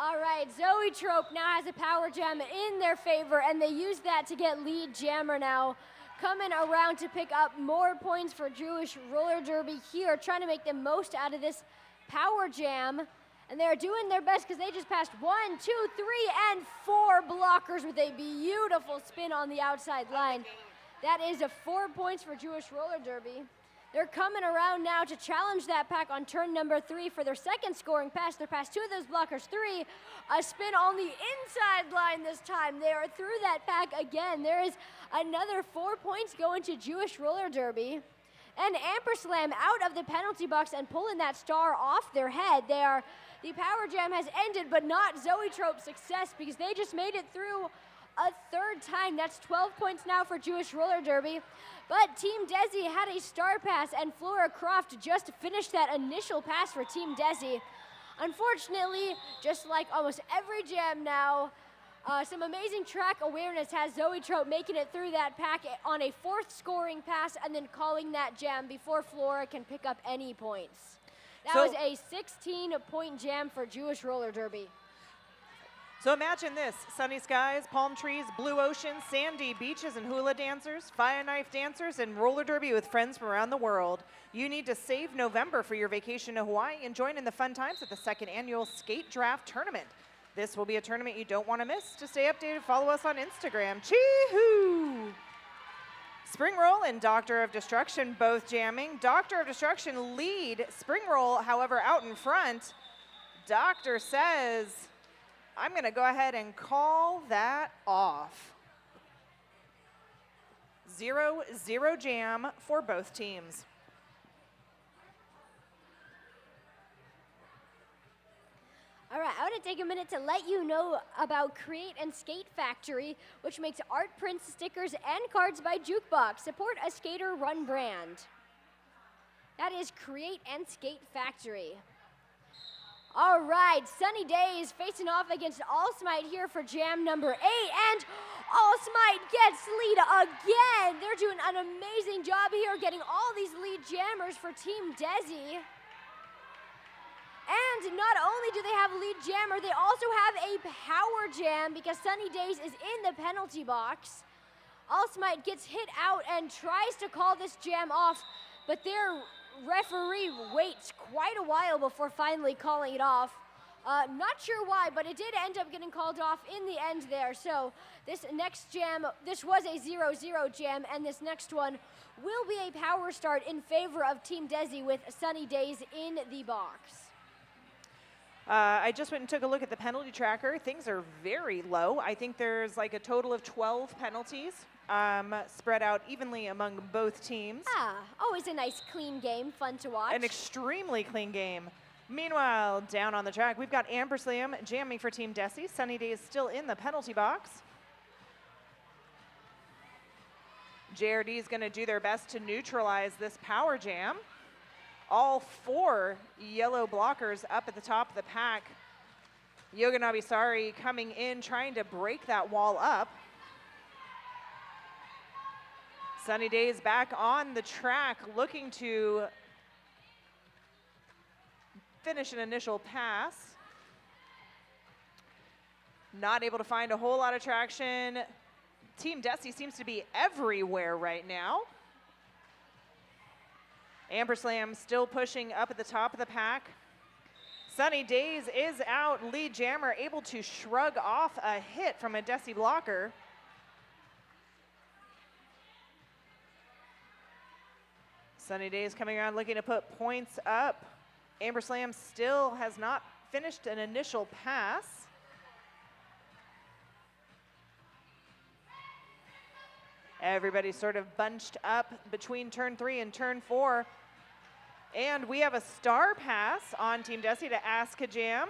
All right, Zoe Trope now has a power jam in their favor, and they use that to get lead jammer now. Coming around to pick up more points for Jewish Roller Derby here, trying to make the most out of this power jam. And they're doing their best because they just passed 1, 2, 3, and 4 blockers with a beautiful spin on the outside line. That is a 4 points for Jewish Roller Derby. They're coming around now to challenge that pack on turn number 3 for their second scoring pass. They're past 2 of those blockers, 3. A spin on the inside line this time. They are through that pack again. There is another 4 points going to Jewish Roller Derby. And Amperslam out of the penalty box and pulling that star off their head. The power jam has ended, but not Zoe Trope's success because they just made it through a third time. That's 12 points now for Jewish Roller Derby. But Team Desi had a star pass, and Flora Croft just finished that initial pass for Team Desi. Unfortunately, just like almost every jam now, some amazing track awareness has Zoe Trope making it through that pack on a 4th scoring pass and then calling that jam before Flora can pick up any points. That was a 16-point jam for Jewish Roller Derby. So imagine this: sunny skies, palm trees, blue ocean, sandy beaches, and hula dancers, fire knife dancers, and roller derby with friends from around the world. You need to save November for your vacation to Hawaii and join in the fun times at the 2nd annual Skate Draft Tournament. This will be a tournament you don't want to miss. To stay updated, follow us on Instagram. Chee-hoo! Spring Roll and Doctor of Destruction both jamming. Doctor of Destruction lead. Spring Roll, however, out in front. Doctor says, I'm going to go ahead and call that off. 0-0 jam for both teams. All right, I want to take a minute to let you know about Create and Skate Factory, which makes art prints, stickers, and cards by Jukebox. Support a skater-run brand. That is Create and Skate Factory. All right, Sunny Days facing off against Allsmite here for jam number 8, and Allsmite gets lead again. They're doing an amazing job here getting all these lead jammers for Team Desi. And not only do they have a lead jammer, they also have a power jam because Sunny Days is in the penalty box. Allsmite gets hit out and tries to call this jam off, but their referee waits quite a while before finally calling it off. Not sure why, but it did end up getting called off in the end there. So this next jam, this was a 0-0 jam, and this next one will be a power start in favor of Team Desi with Sunny Days in the box. I just went and took a look at the penalty tracker. Things are very low. I think there's like a total of 12 penalties spread out evenly among both teams. Always a nice clean game, fun to watch. An extremely clean game. Meanwhile, down on the track, we've got Amperslam jamming for Team Desi. Sunny Days still in the penalty box. JRD is going to do their best to neutralize this power jam. All 4 yellow blockers up at the top of the pack. Yoganabe Sari coming in, trying to break that wall up. Sunny Days back on the track, looking to finish an initial pass. Not able to find a whole lot of traction. Team Desi seems to be everywhere right now. Amperslam still pushing up at the top of the pack. Sunny Days is out. Lead jammer able to shrug off a hit from a Desi blocker. Sunny Days coming around looking to put points up. Amperslam still has not finished an initial pass. Everybody's sort of bunched up between turn 3 and turn 4. And we have a star pass on Team Desi to Aska Jam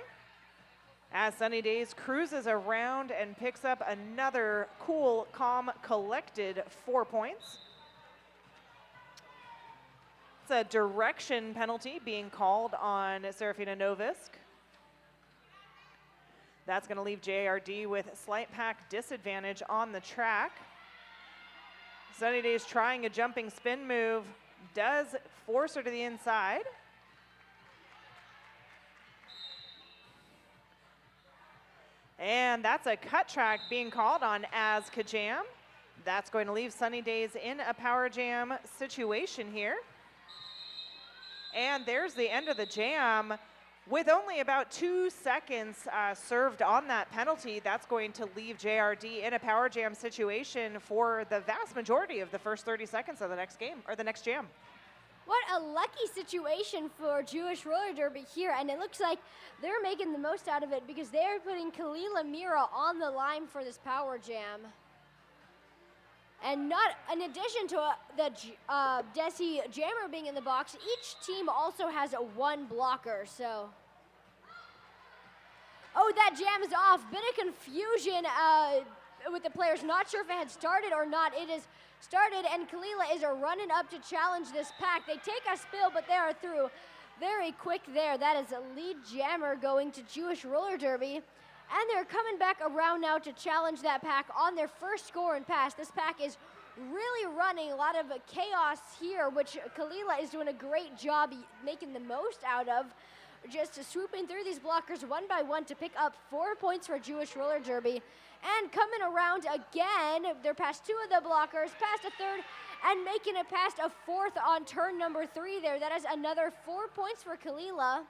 as Sunny Days cruises around and picks up another cool, calm, collected 4 points. It's a direction penalty being called on Serafina Novisk. That's going to leave JRD with slight pack disadvantage on the track. Sunny Days trying a jumping spin move, does force her to the inside. And that's a cut track being called on as Kajam. That's going to leave Sunny Days in a power jam situation here. And there's the end of the jam. With only about 2 seconds served on that penalty, that's going to leave JRD in a power jam situation for the vast majority of the first 30 seconds of the next game, or the next jam. What a lucky situation for Jewish Roller Derby here, and it looks like they're making the most out of it because they're putting Kalila Mira on the line for this power jam. And not in addition to the Desi jammer being in the box, each team also has a 1 blocker, so. Oh, that jam is off. Bit of confusion with the players. Not sure if it had started or not. It is started, and Kalila is running up to challenge this pack. They take a spill, but they are through very quick there. That is a lead jammer going to Jewish Roller Derby. And they're coming back around now to challenge that pack on their first score and pass. This pack is really running a lot of chaos here, which Kalila is doing a great job making the most out of. Just swooping through these blockers 1 by 1 to pick up 4 points for Jewish Roller Derby. And coming around again, they're past 2 of the blockers, past a 3rd, and making it past a 4th on turn number 3 there. That is another 4 points for Kalila.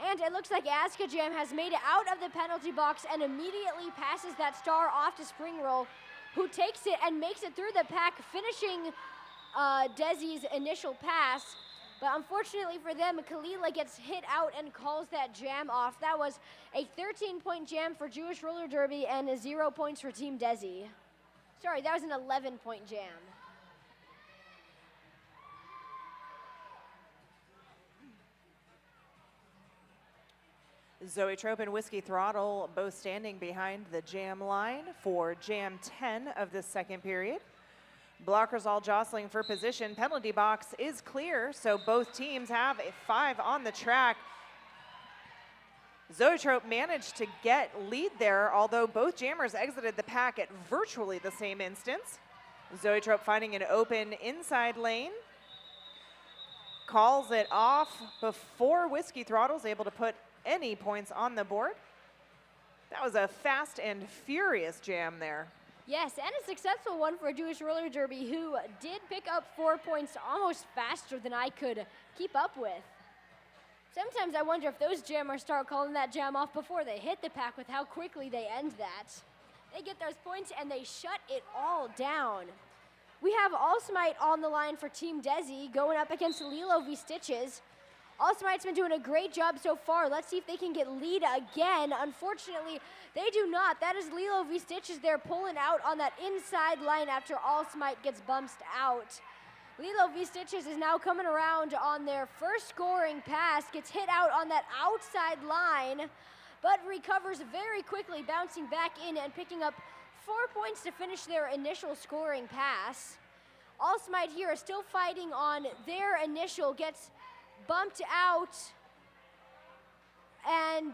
And it looks like Aska Jam has made it out of the penalty box and immediately passes that star off to Spring Roll, who takes it and makes it through the pack, finishing Desi's initial pass. But unfortunately for them, Kalila gets hit out and calls that jam off. That was a 13-point jam for Jewish Roller Derby and 0 points for Team Desi. Sorry, that was an 11-point jam. Zoe Trope and Whiskey Throttle both standing behind the jam line for jam 10 of this second period. Blockers all jostling for position. Penalty box is clear, so both teams have a 5 on the track. Zoe Trope managed to get lead there, although both jammers exited the pack at virtually the same instance. Zoe Trope finding an open inside lane. Calls it off before Whiskey Throttle's able to put any points on the board. That was a fast and furious jam there. Yes, and a successful one for a Jewish roller derby who did pick up 4 points almost faster than I could keep up with. Sometimes I wonder if those jammers start calling that jam off before they hit the pack with how quickly they end that. They get those points and they shut it all down. We have Allsmite on the line for Team Desi going up against Lilo v Stitches. Allsmite's been doing a great job so far. Let's see if they can get lead again. Unfortunately, they do not. That is Lilo v Stitches. They're pulling out on that inside line after Allsmite gets bumped out. Lilo v Stitches is now coming around on their first scoring pass, gets hit out on that outside line, but recovers very quickly, bouncing back in and picking up 4 points to finish their initial scoring pass. Allsmite here is still fighting on their initial, gets bumped out, and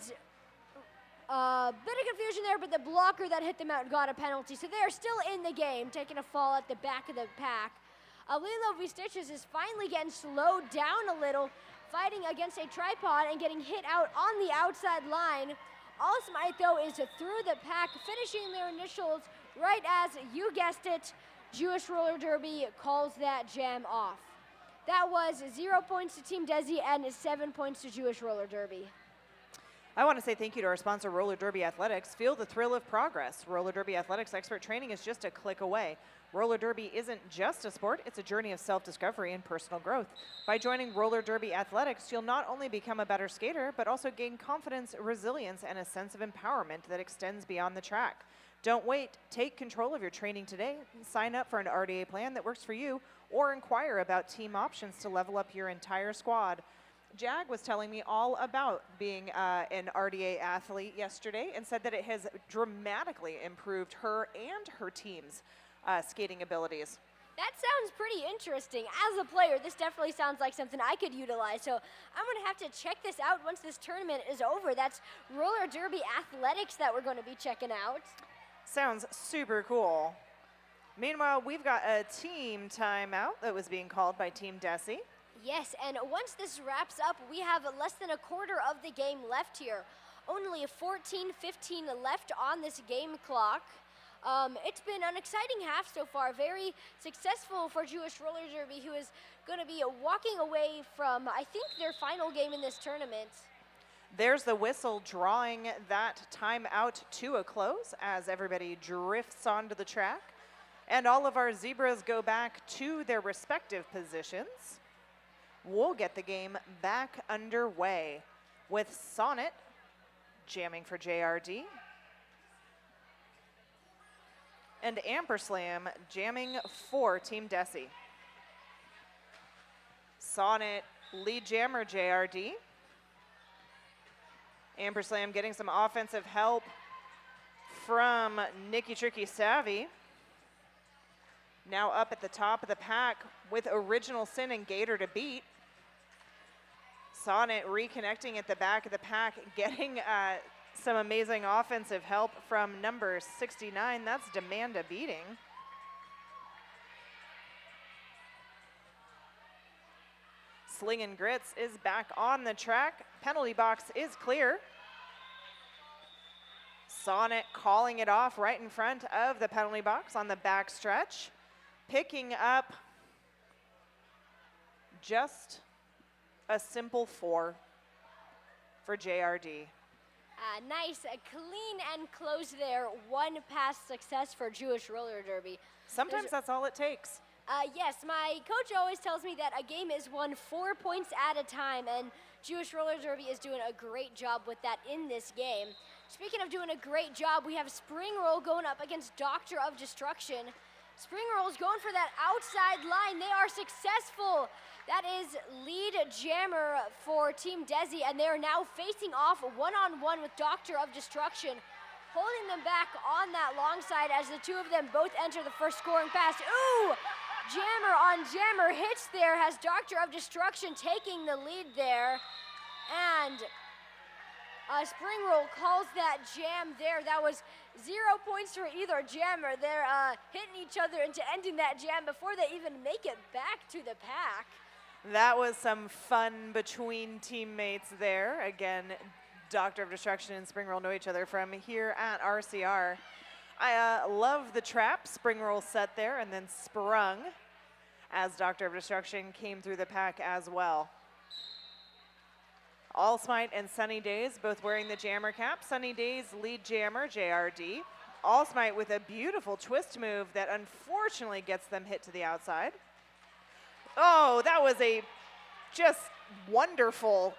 a bit of confusion there, but the blocker that hit them out got a penalty. So they're still in the game, taking a fall at the back of the pack. Lilo v Stitches is finally getting slowed down a little, fighting against a tripod and getting hit out on the outside line. Allsmite, though, is through the pack, finishing their initials right as, you guessed it, Jewish Roller Derby calls that jam off. That was 0 points to Team Desi and 7 points to Jewish Roller Derby. I want to say thank you to our sponsor, Roller Derby Athletics. Feel the thrill of progress. Roller Derby Athletics expert training is just a click away. Roller Derby isn't just a sport, it's a journey of self-discovery and personal growth. By joining Roller Derby Athletics, you'll not only become a better skater, but also gain confidence, resilience, and a sense of empowerment that extends beyond the track. Don't wait. Take control of your training today. Sign up for an RDA plan that works for you, or inquire about team options to level up your entire squad. Jag was telling me all about being an RDA athlete yesterday and said that it has dramatically improved her and her team's skating abilities. That sounds pretty interesting. As a player, this definitely sounds like something I could utilize, so I'm going to have to check this out once this tournament is over. That's Roller Derby Athletics that we're going to be checking out. Sounds super cool. Meanwhile, we've got a team timeout that was being called by Team Desi. Yes, and once this wraps up, we have less than a quarter of the game left here. Only 14:15 left on this game clock. It's been an exciting half so far, very successful for Jewish Roller Derby, who is going to be walking away from, I think, their final game in this tournament. There's the whistle drawing that timeout to a close as everybody drifts onto the track. And all of our zebras go back to their respective positions. We'll get the game back underway with Sonnet jamming for JRD and Amperslam jamming for Team Desi. Sonnet lead jammer JRD. Amperslam getting some offensive help from Nikki Tricky Savvy. Now up at the top of the pack with Original Sin and Gator to beat. Sonnet reconnecting at the back of the pack, getting some amazing offensive help from number 69. That's Demand a Beating. Slingin' Grits is back on the track. Penalty box is clear. Sonnet calling it off right in front of the penalty box on the back stretch. Picking up just a simple 4 for JRD. Nice, clean and close there. One pass success for Jewish Roller Derby. Sometimes that's all it takes. Yes, my coach always tells me that a game is won 4 points at a time, and Jewish Roller Derby is doing a great job with that in this game. Speaking of doing a great job, we have Spring Roll going up against Doctor of Destruction. Spring Roll's going for that outside line. They are successful. That is lead jammer for Team Desi, and they are now facing off one-on-one with Doctor of Destruction, holding them back on that long side as the two of them both enter the first scoring pass. Ooh! Jammer on jammer hits there, has Doctor of Destruction taking the lead there. And Spring Roll calls that jam there. That was 0 points for either jammer. They're hitting each other into ending that jam before they even make it back to the pack. That was some fun between teammates there. Again, Doctor of Destruction and Spring Roll know each other from here at RCR. I love the trap Spring Roll set there and then sprung as Doctor of Destruction came through the pack as well. All Smite and Sunny Days both wearing the jammer cap. Sunny Days lead jammer, JRD. All Smite with a beautiful twist move that unfortunately gets them hit to the outside. Oh, that was a just wonderful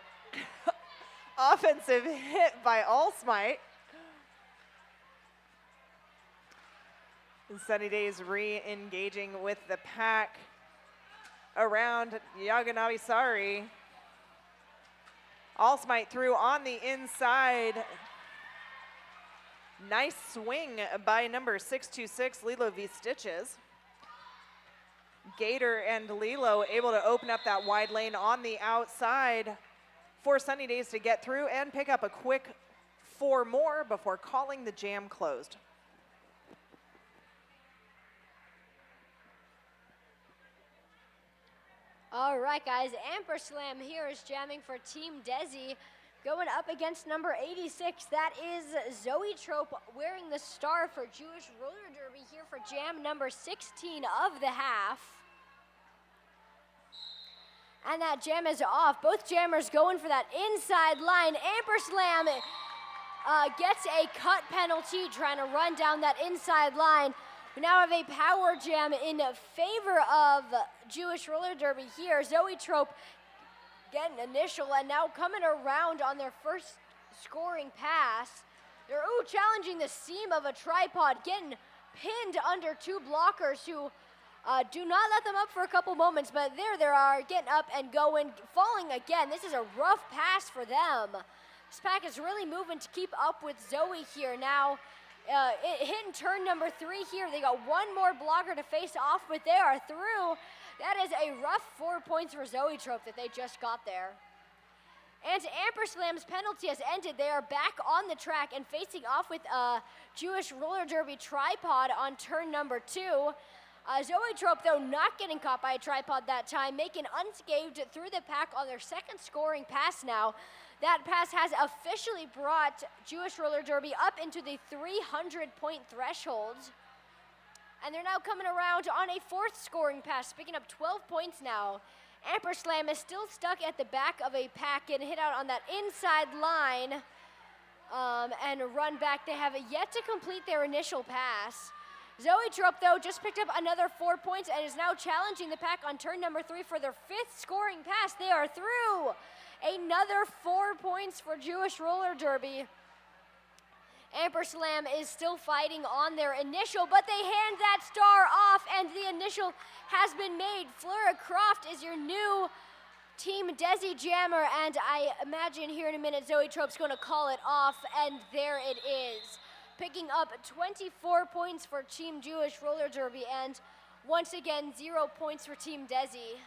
offensive hit by All Smite. And Sunny Days re-engaging with the pack around Yaganavisari. All Smite through on the inside. Nice swing by number 626, Lilo V Stitches. Gator and Lilo able to open up that wide lane on the outside for Sunny Days to get through and pick up a quick 4 more before calling the jam closed. All right, guys, Amperslam here is jamming for Team Desi, going up against number 86. That is Zoe Trope wearing the star for Jewish Roller Derby here for jam number 16 of the half. And that jam is off. Both jammers going for that inside line. Amperslam gets a cut penalty trying to run down that inside line. We now have a power jam in favor of Jewish Roller Derby here. Zoe Trope getting initial and now coming around on their first scoring pass. They're challenging the seam of a tripod, getting pinned under 2 blockers who do not let them up for a couple moments, but there they are, getting up and going, falling again. This is a rough pass for them. This pack is really moving to keep up with Zoe here now. Hitting turn number 3 here. They got 1 more blocker to face off, but they are through. That is a rough 4 points for Zoe Trope that they just got there. And Amperslam's penalty has ended. They are back on the track and facing off with a Jewish Roller Derby tripod on turn number 2. Zoe Trope, though, not getting caught by a tripod that time, making unscathed through the pack on their second scoring pass now. That pass has officially brought Jewish Roller Derby up into the 300-point threshold. And they're now coming around on a 4th scoring pass, picking up 12 points now. Amperslam is still stuck at the back of a pack and hit out on that inside line and run back. They have yet to complete their initial pass. Zoe Trope, though, just picked up another 4 points and is now challenging the pack on turn number 3 for their 5th scoring pass. They are through. Another 4 points for Jewish Roller Derby. Amperslam is still fighting on their initial, but they hand that star off, and the initial has been made. Flora Croft is your new Team Desi jammer, and I imagine here in a minute Zoe Trope's going to call it off, and there it is. Picking up 24 points for Team Jewish Roller Derby, and once again, 0 points for Team Desi.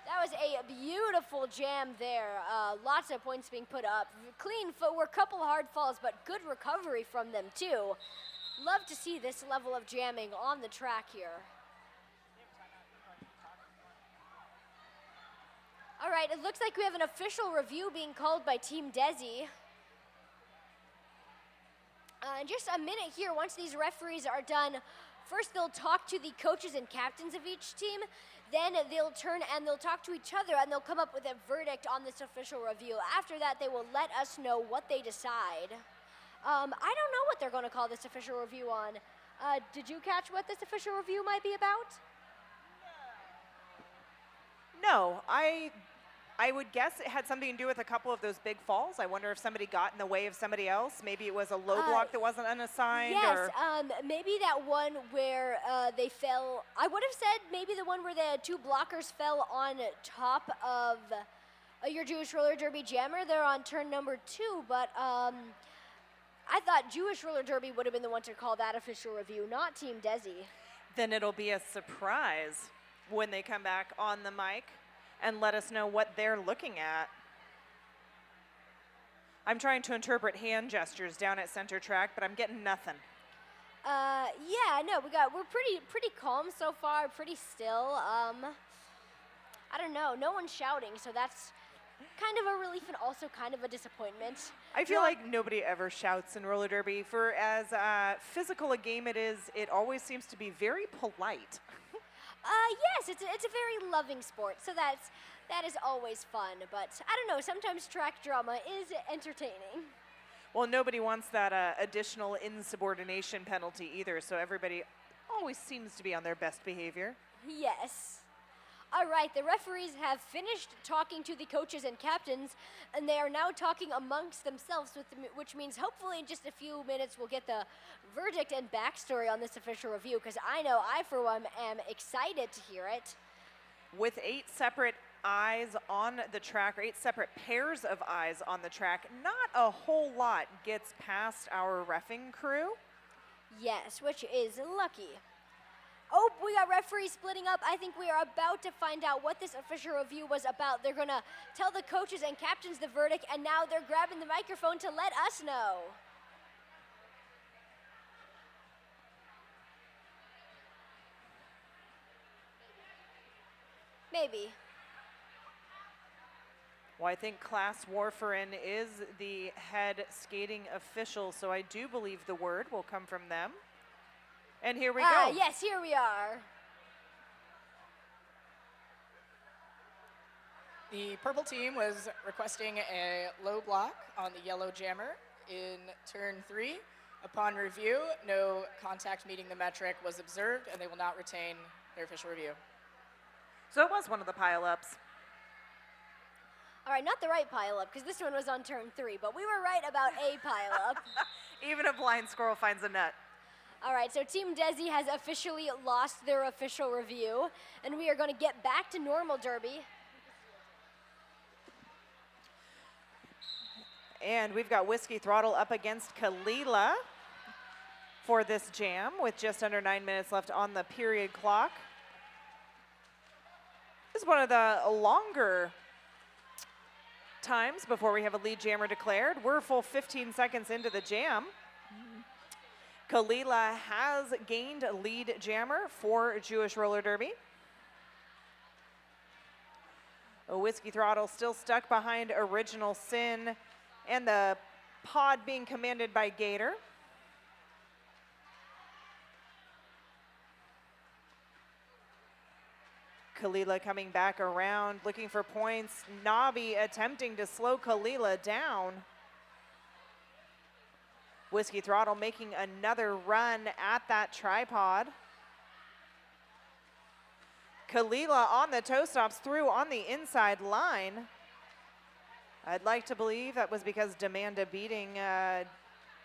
That was a beautiful jam there. Lots of points being put up. Clean footwork, couple hard falls, but good recovery from them too. Love to see this level of jamming on the track here. All right, it looks like we have an official review being called by Team Desi. In just a minute here, once these referees are done, first they'll talk to the coaches and captains of each team. Then they'll turn and they'll talk to each other and they'll come up with a verdict on this official review. After that, they will let us know what they decide. I don't know what they're going to call this official review on. Did you catch what this official review might be about? No, I I would guess it had something to do with a couple of those big falls. I wonder if somebody got in the way of somebody else. Maybe it was a low block that wasn't unassigned. Yes, or maybe that one where they fell. I would have said maybe the one where the two blockers fell on top of your Jewish roller derby jammer. They're on turn number 2, but I thought Jewish roller derby would have been the one to call that official review, not Team Desi. Then it'll be a surprise when they come back on the mic and let us know what they're looking at. I'm trying to interpret hand gestures down at center track, but I'm getting nothing. Yeah, no, we're pretty calm so far, pretty still. I don't know, no one's shouting, so that's kind of a relief and also kind of a disappointment. I feel like nobody ever shouts in roller derby. For as physical a game it is, it always seems to be very polite. Yes, it's a very loving sport, so that is always fun. But I don't know, sometimes track drama is entertaining. Well, nobody wants that additional insubordination penalty either, so everybody always seems to be on their best behavior. Yes. All right, the referees have finished talking to the coaches and captains, and they are now talking amongst themselves, which means hopefully in just a few minutes we'll get the verdict and backstory on this official review, because I know I, for one, am excited to hear it. With 8 separate eyes on the track, or 8 separate pairs of eyes on the track, not a whole lot gets past our reffing crew. Yes, which is lucky. Oh, we got referees splitting up. I think we are about to find out what this official review was about. They're going to tell the coaches and captains the verdict, and now they're grabbing the microphone to let us know. Maybe. Well, I think Class Warfarin is the head skating official, so I do believe the word will come from them. And here we go. Yes, here we are. The purple team was requesting a low block on the yellow jammer in turn 3. Upon review, no contact meeting the metric was observed, and they will not retain their official review. So it was one of the pile-ups. All right, not the right pile-up, because this one was on turn 3, but we were right about a pile-up. Even a blind squirrel finds a nut. All right, so Team Desi has officially lost their official review, and we are going to get back to normal derby. And we've got Whiskey Throttle up against Kalila for this jam with just under 9 minutes left on the period clock. This is one of the longer times before we have a lead jammer declared. We're a full 15 seconds into the jam. Kalila has gained a lead jammer for Jewish Roller Derby. Whiskey Throttle still stuck behind Original Sin and the pod being commanded by Gator. Kalila coming back around, looking for points. Nabi attempting to slow Kalila down. Whiskey Throttle making another run at that tripod. Kalila on the toe stops through on the inside line. I'd like to believe that was because Demanda Beating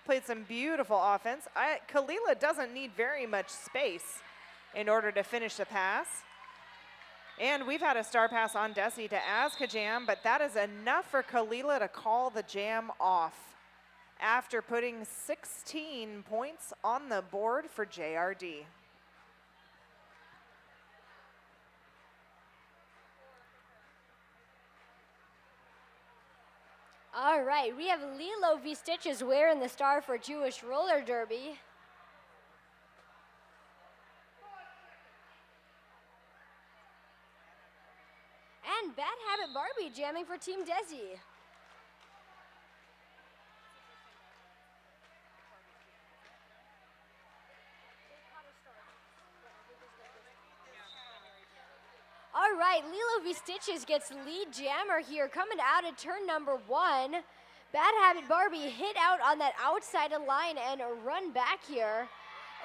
played some beautiful offense. Kalila doesn't need very much space in order to finish the pass. And we've had a star pass on Desi to Azkajam, but that is enough for Kalila to call the jam off after putting 16 points on the board for JRD. All right, we have Lilo V. Stitches wearing the star for Jewish Roller Derby. And Bad Habit Barbie jamming for Team Desi. All right, Lilo V. Stitches gets lead jammer here coming out of turn number 1. Bad Habit Barbie hit out on that outside of line and run back here.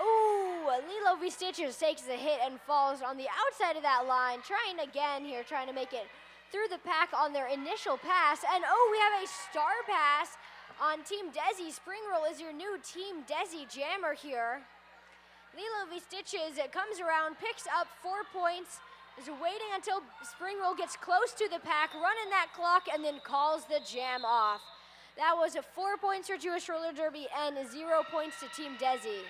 Ooh, Lilo V. Stitches takes the hit and falls on the outside of that line. Trying again here, trying to make it through the pack on their initial pass. And oh, we have a star pass on Team Desi. Spring Roll is your new Team Desi jammer here. Lilo V Stitches comes around, picks up 4 points, is waiting until Spring Roll gets close to the pack, running that clock, and then calls the jam off. That was 4 points for Jewish Roller Derby and 0 points to Team Desi.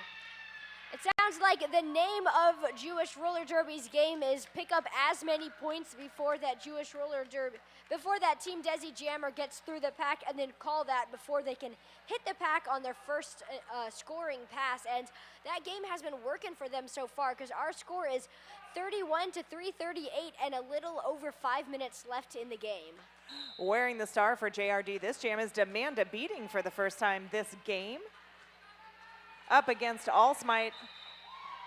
It sounds like the name of Jewish Roller Derby's game is pick up as many points before that Jewish Roller Derby, before that Team Desi jammer gets through the pack, and then call that before they can hit the pack on their first scoring pass. And that game has been working for them so far because our score is 31 to 338 and a little over 5 minutes left in the game. Wearing the star for JRD, this jam is Demand a Beating for the first time this game. Up against All Smite.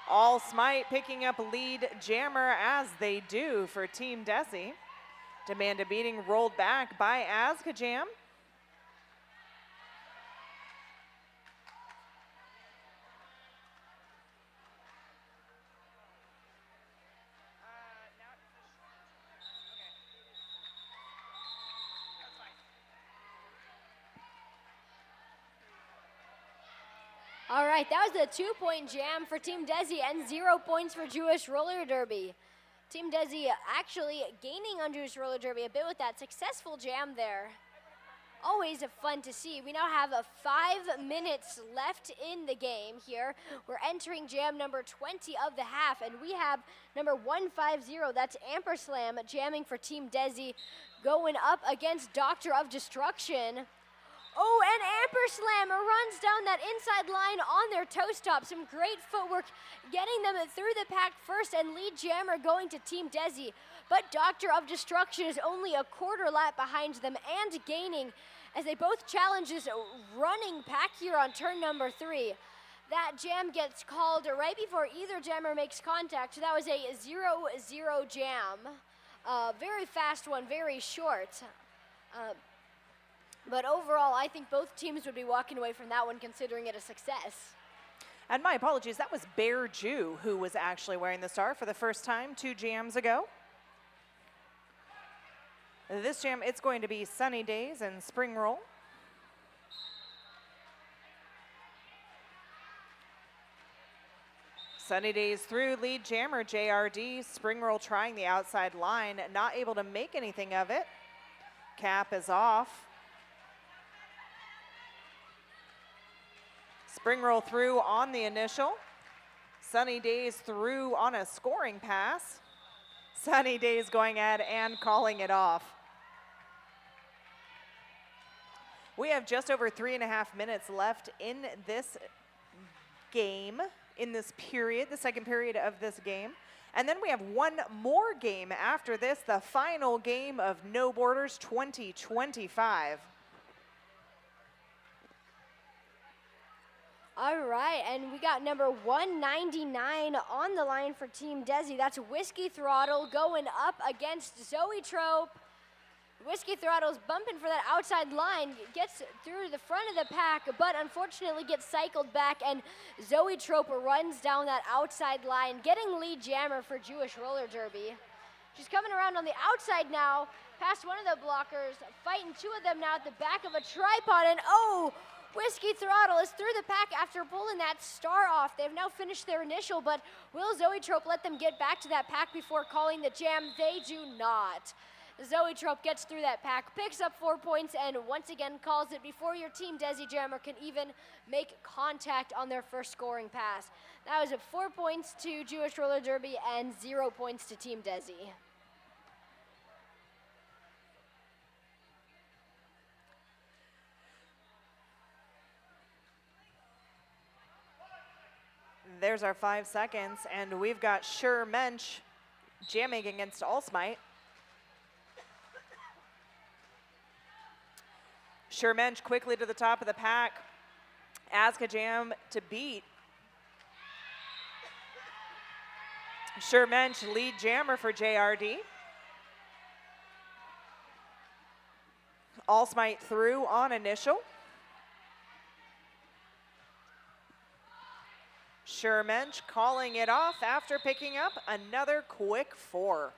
All Smite picking up lead jammer as they do for Team Desi. Demand a Beating rolled back by Azkajam. All right, that was a 2-point jam for Team Desi and 0 points for Jewish Roller Derby. Team Desi actually gaining on Jewish Roller Derby a bit with that successful jam there. Always fun to see. We now have 5 minutes left in the game here. We're entering jam number 20 of the half, and we have number 150, that's Amperslam, jamming for Team Desi, going up against Doctor of Destruction. Oh, and Amperslam runs down that inside line on their toe stop. Some great footwork, getting them through the pack first, and lead jammer going to Team Desi. But Doctor of Destruction is only a quarter lap behind them and gaining as they both challenge this running pack here on turn number 3. That jam gets called right before either jammer makes contact. So that was a 0-0 jam. Very fast one, very short. But overall, I think both teams would be walking away from that one considering it a success. And my apologies, that was Bear Jew who was actually wearing the star for the first time 2 jams ago. This jam, it's going to be Sunny Days and Spring Roll. Sunny Days through, lead jammer JRD. Spring Roll trying the outside line, not able to make anything of it. Cap is off. Spring Roll through on the initial. Sunny Days through on a scoring pass. Sunny Days going ahead and calling it off. We have just over 3.5 minutes left in this game, in this period, the second period of this game. And then we have one more game after this, the final game of No Borders 2025. All right, and we got number 199 on the line for Team Desi. That's Whiskey Throttle going up against Zoe Trope. Whiskey Throttle's bumping for that outside line, gets through the front of the pack, but unfortunately gets cycled back, and Zoe Trope runs down that outside line, getting lead jammer for Jewish Roller Derby. She's coming around on the outside now, past one of the blockers, fighting 2 of them now at the back of a tripod, and oh, Whiskey Throttle is through the pack after pulling that star off. They've now finished their initial, but will Zoe Trope let them get back to that pack before calling the jam? They do not. Zoe Trope gets through that pack, picks up 4 points, and once again calls it before your Team Desi jammer can even make contact on their first scoring pass. That was 4 points to Jewish Roller Derby and 0 points to Team Desi. There's our 5 seconds, and we've got Sure Mensch jamming against All Smite. Sure Mensch quickly to the top of the pack. Azkajam to beat. Sure Mensch lead jammer for JRD. All Smite through on initial. Sure Mensch calling it off after picking up another quick 4.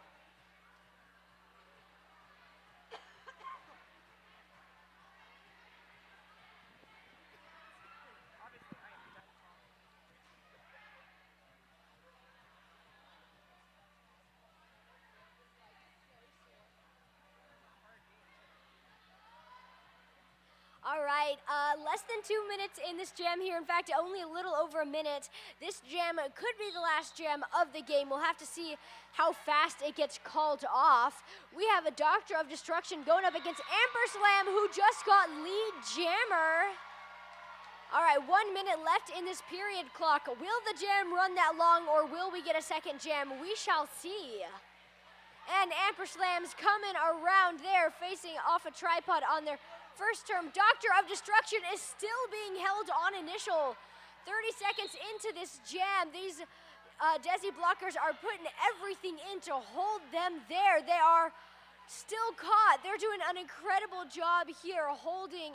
All right, less than 2 minutes in this jam here. In fact, only a little over a minute. This jam could be the last jam of the game. We'll have to see how fast it gets called off. We have a Doctor of Destruction going up against Amperslam, who just got lead jammer. All right, 1 minute left in this period clock. Will the jam run that long, or will we get a second jam? We shall see. And Amperslam's coming around there, facing off a tripod on their first term. Doctor of Destruction is still being held on initial. 30 seconds into this jam, these Desi blockers are putting everything in to hold them there. They are still caught. They're doing an incredible job here holding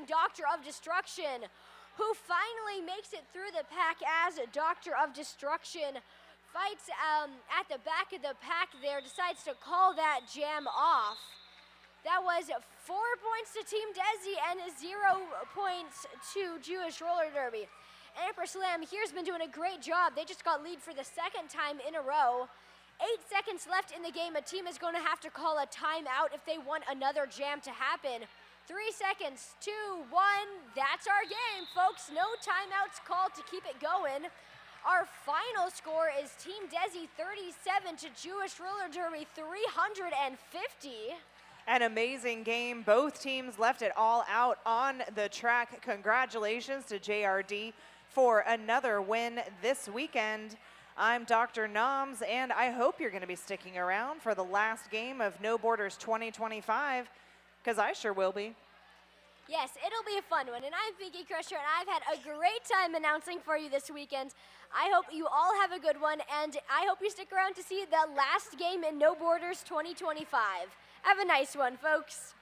Doctor of Destruction, who finally makes it through the pack as Doctor of Destruction fights at the back of the pack there, decides to call that jam off. That was 4 points to Team Desi and 0 points to Jewish Roller Derby. Amperslam here's been doing a great job. They just got lead for the second time in a row. 8 seconds left in the game. A team is going to have to call a timeout if they want another jam to happen. 3 seconds, 2, 1. That's our game, folks. No timeouts called to keep it going. Our final score is Team Desi 37 to Jewish Roller Derby 350. An amazing game. Both teams left it all out on the track. Congratulations to JRD for another win this weekend. I'm Dr. Noms, and I hope you're going to be sticking around for the last game of No Borders 2025, because I sure will be. Yes, it'll be a fun one, and I'm Vicky Crusher, and I've had a great time announcing for you this weekend. I hope you all have a good one, and I hope you stick around to see the last game in No Borders 2025. Have a nice one, folks.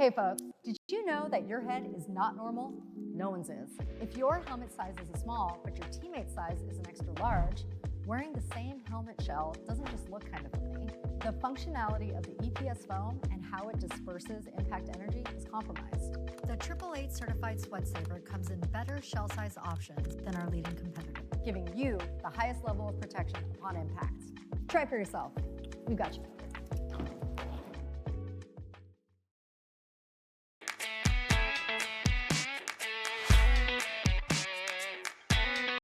Hey folks, did you know that your head is not normal? No one's is. If your helmet size is a small, but your teammate's size is an extra large, wearing the same helmet shell doesn't just look kind of funny. The functionality of the EPS foam and how it disperses impact energy is compromised. The 888 certified sweat saver comes in better shell size options than our leading competitor. Giving you the highest level of protection upon impact. Try it for yourself. We've got you.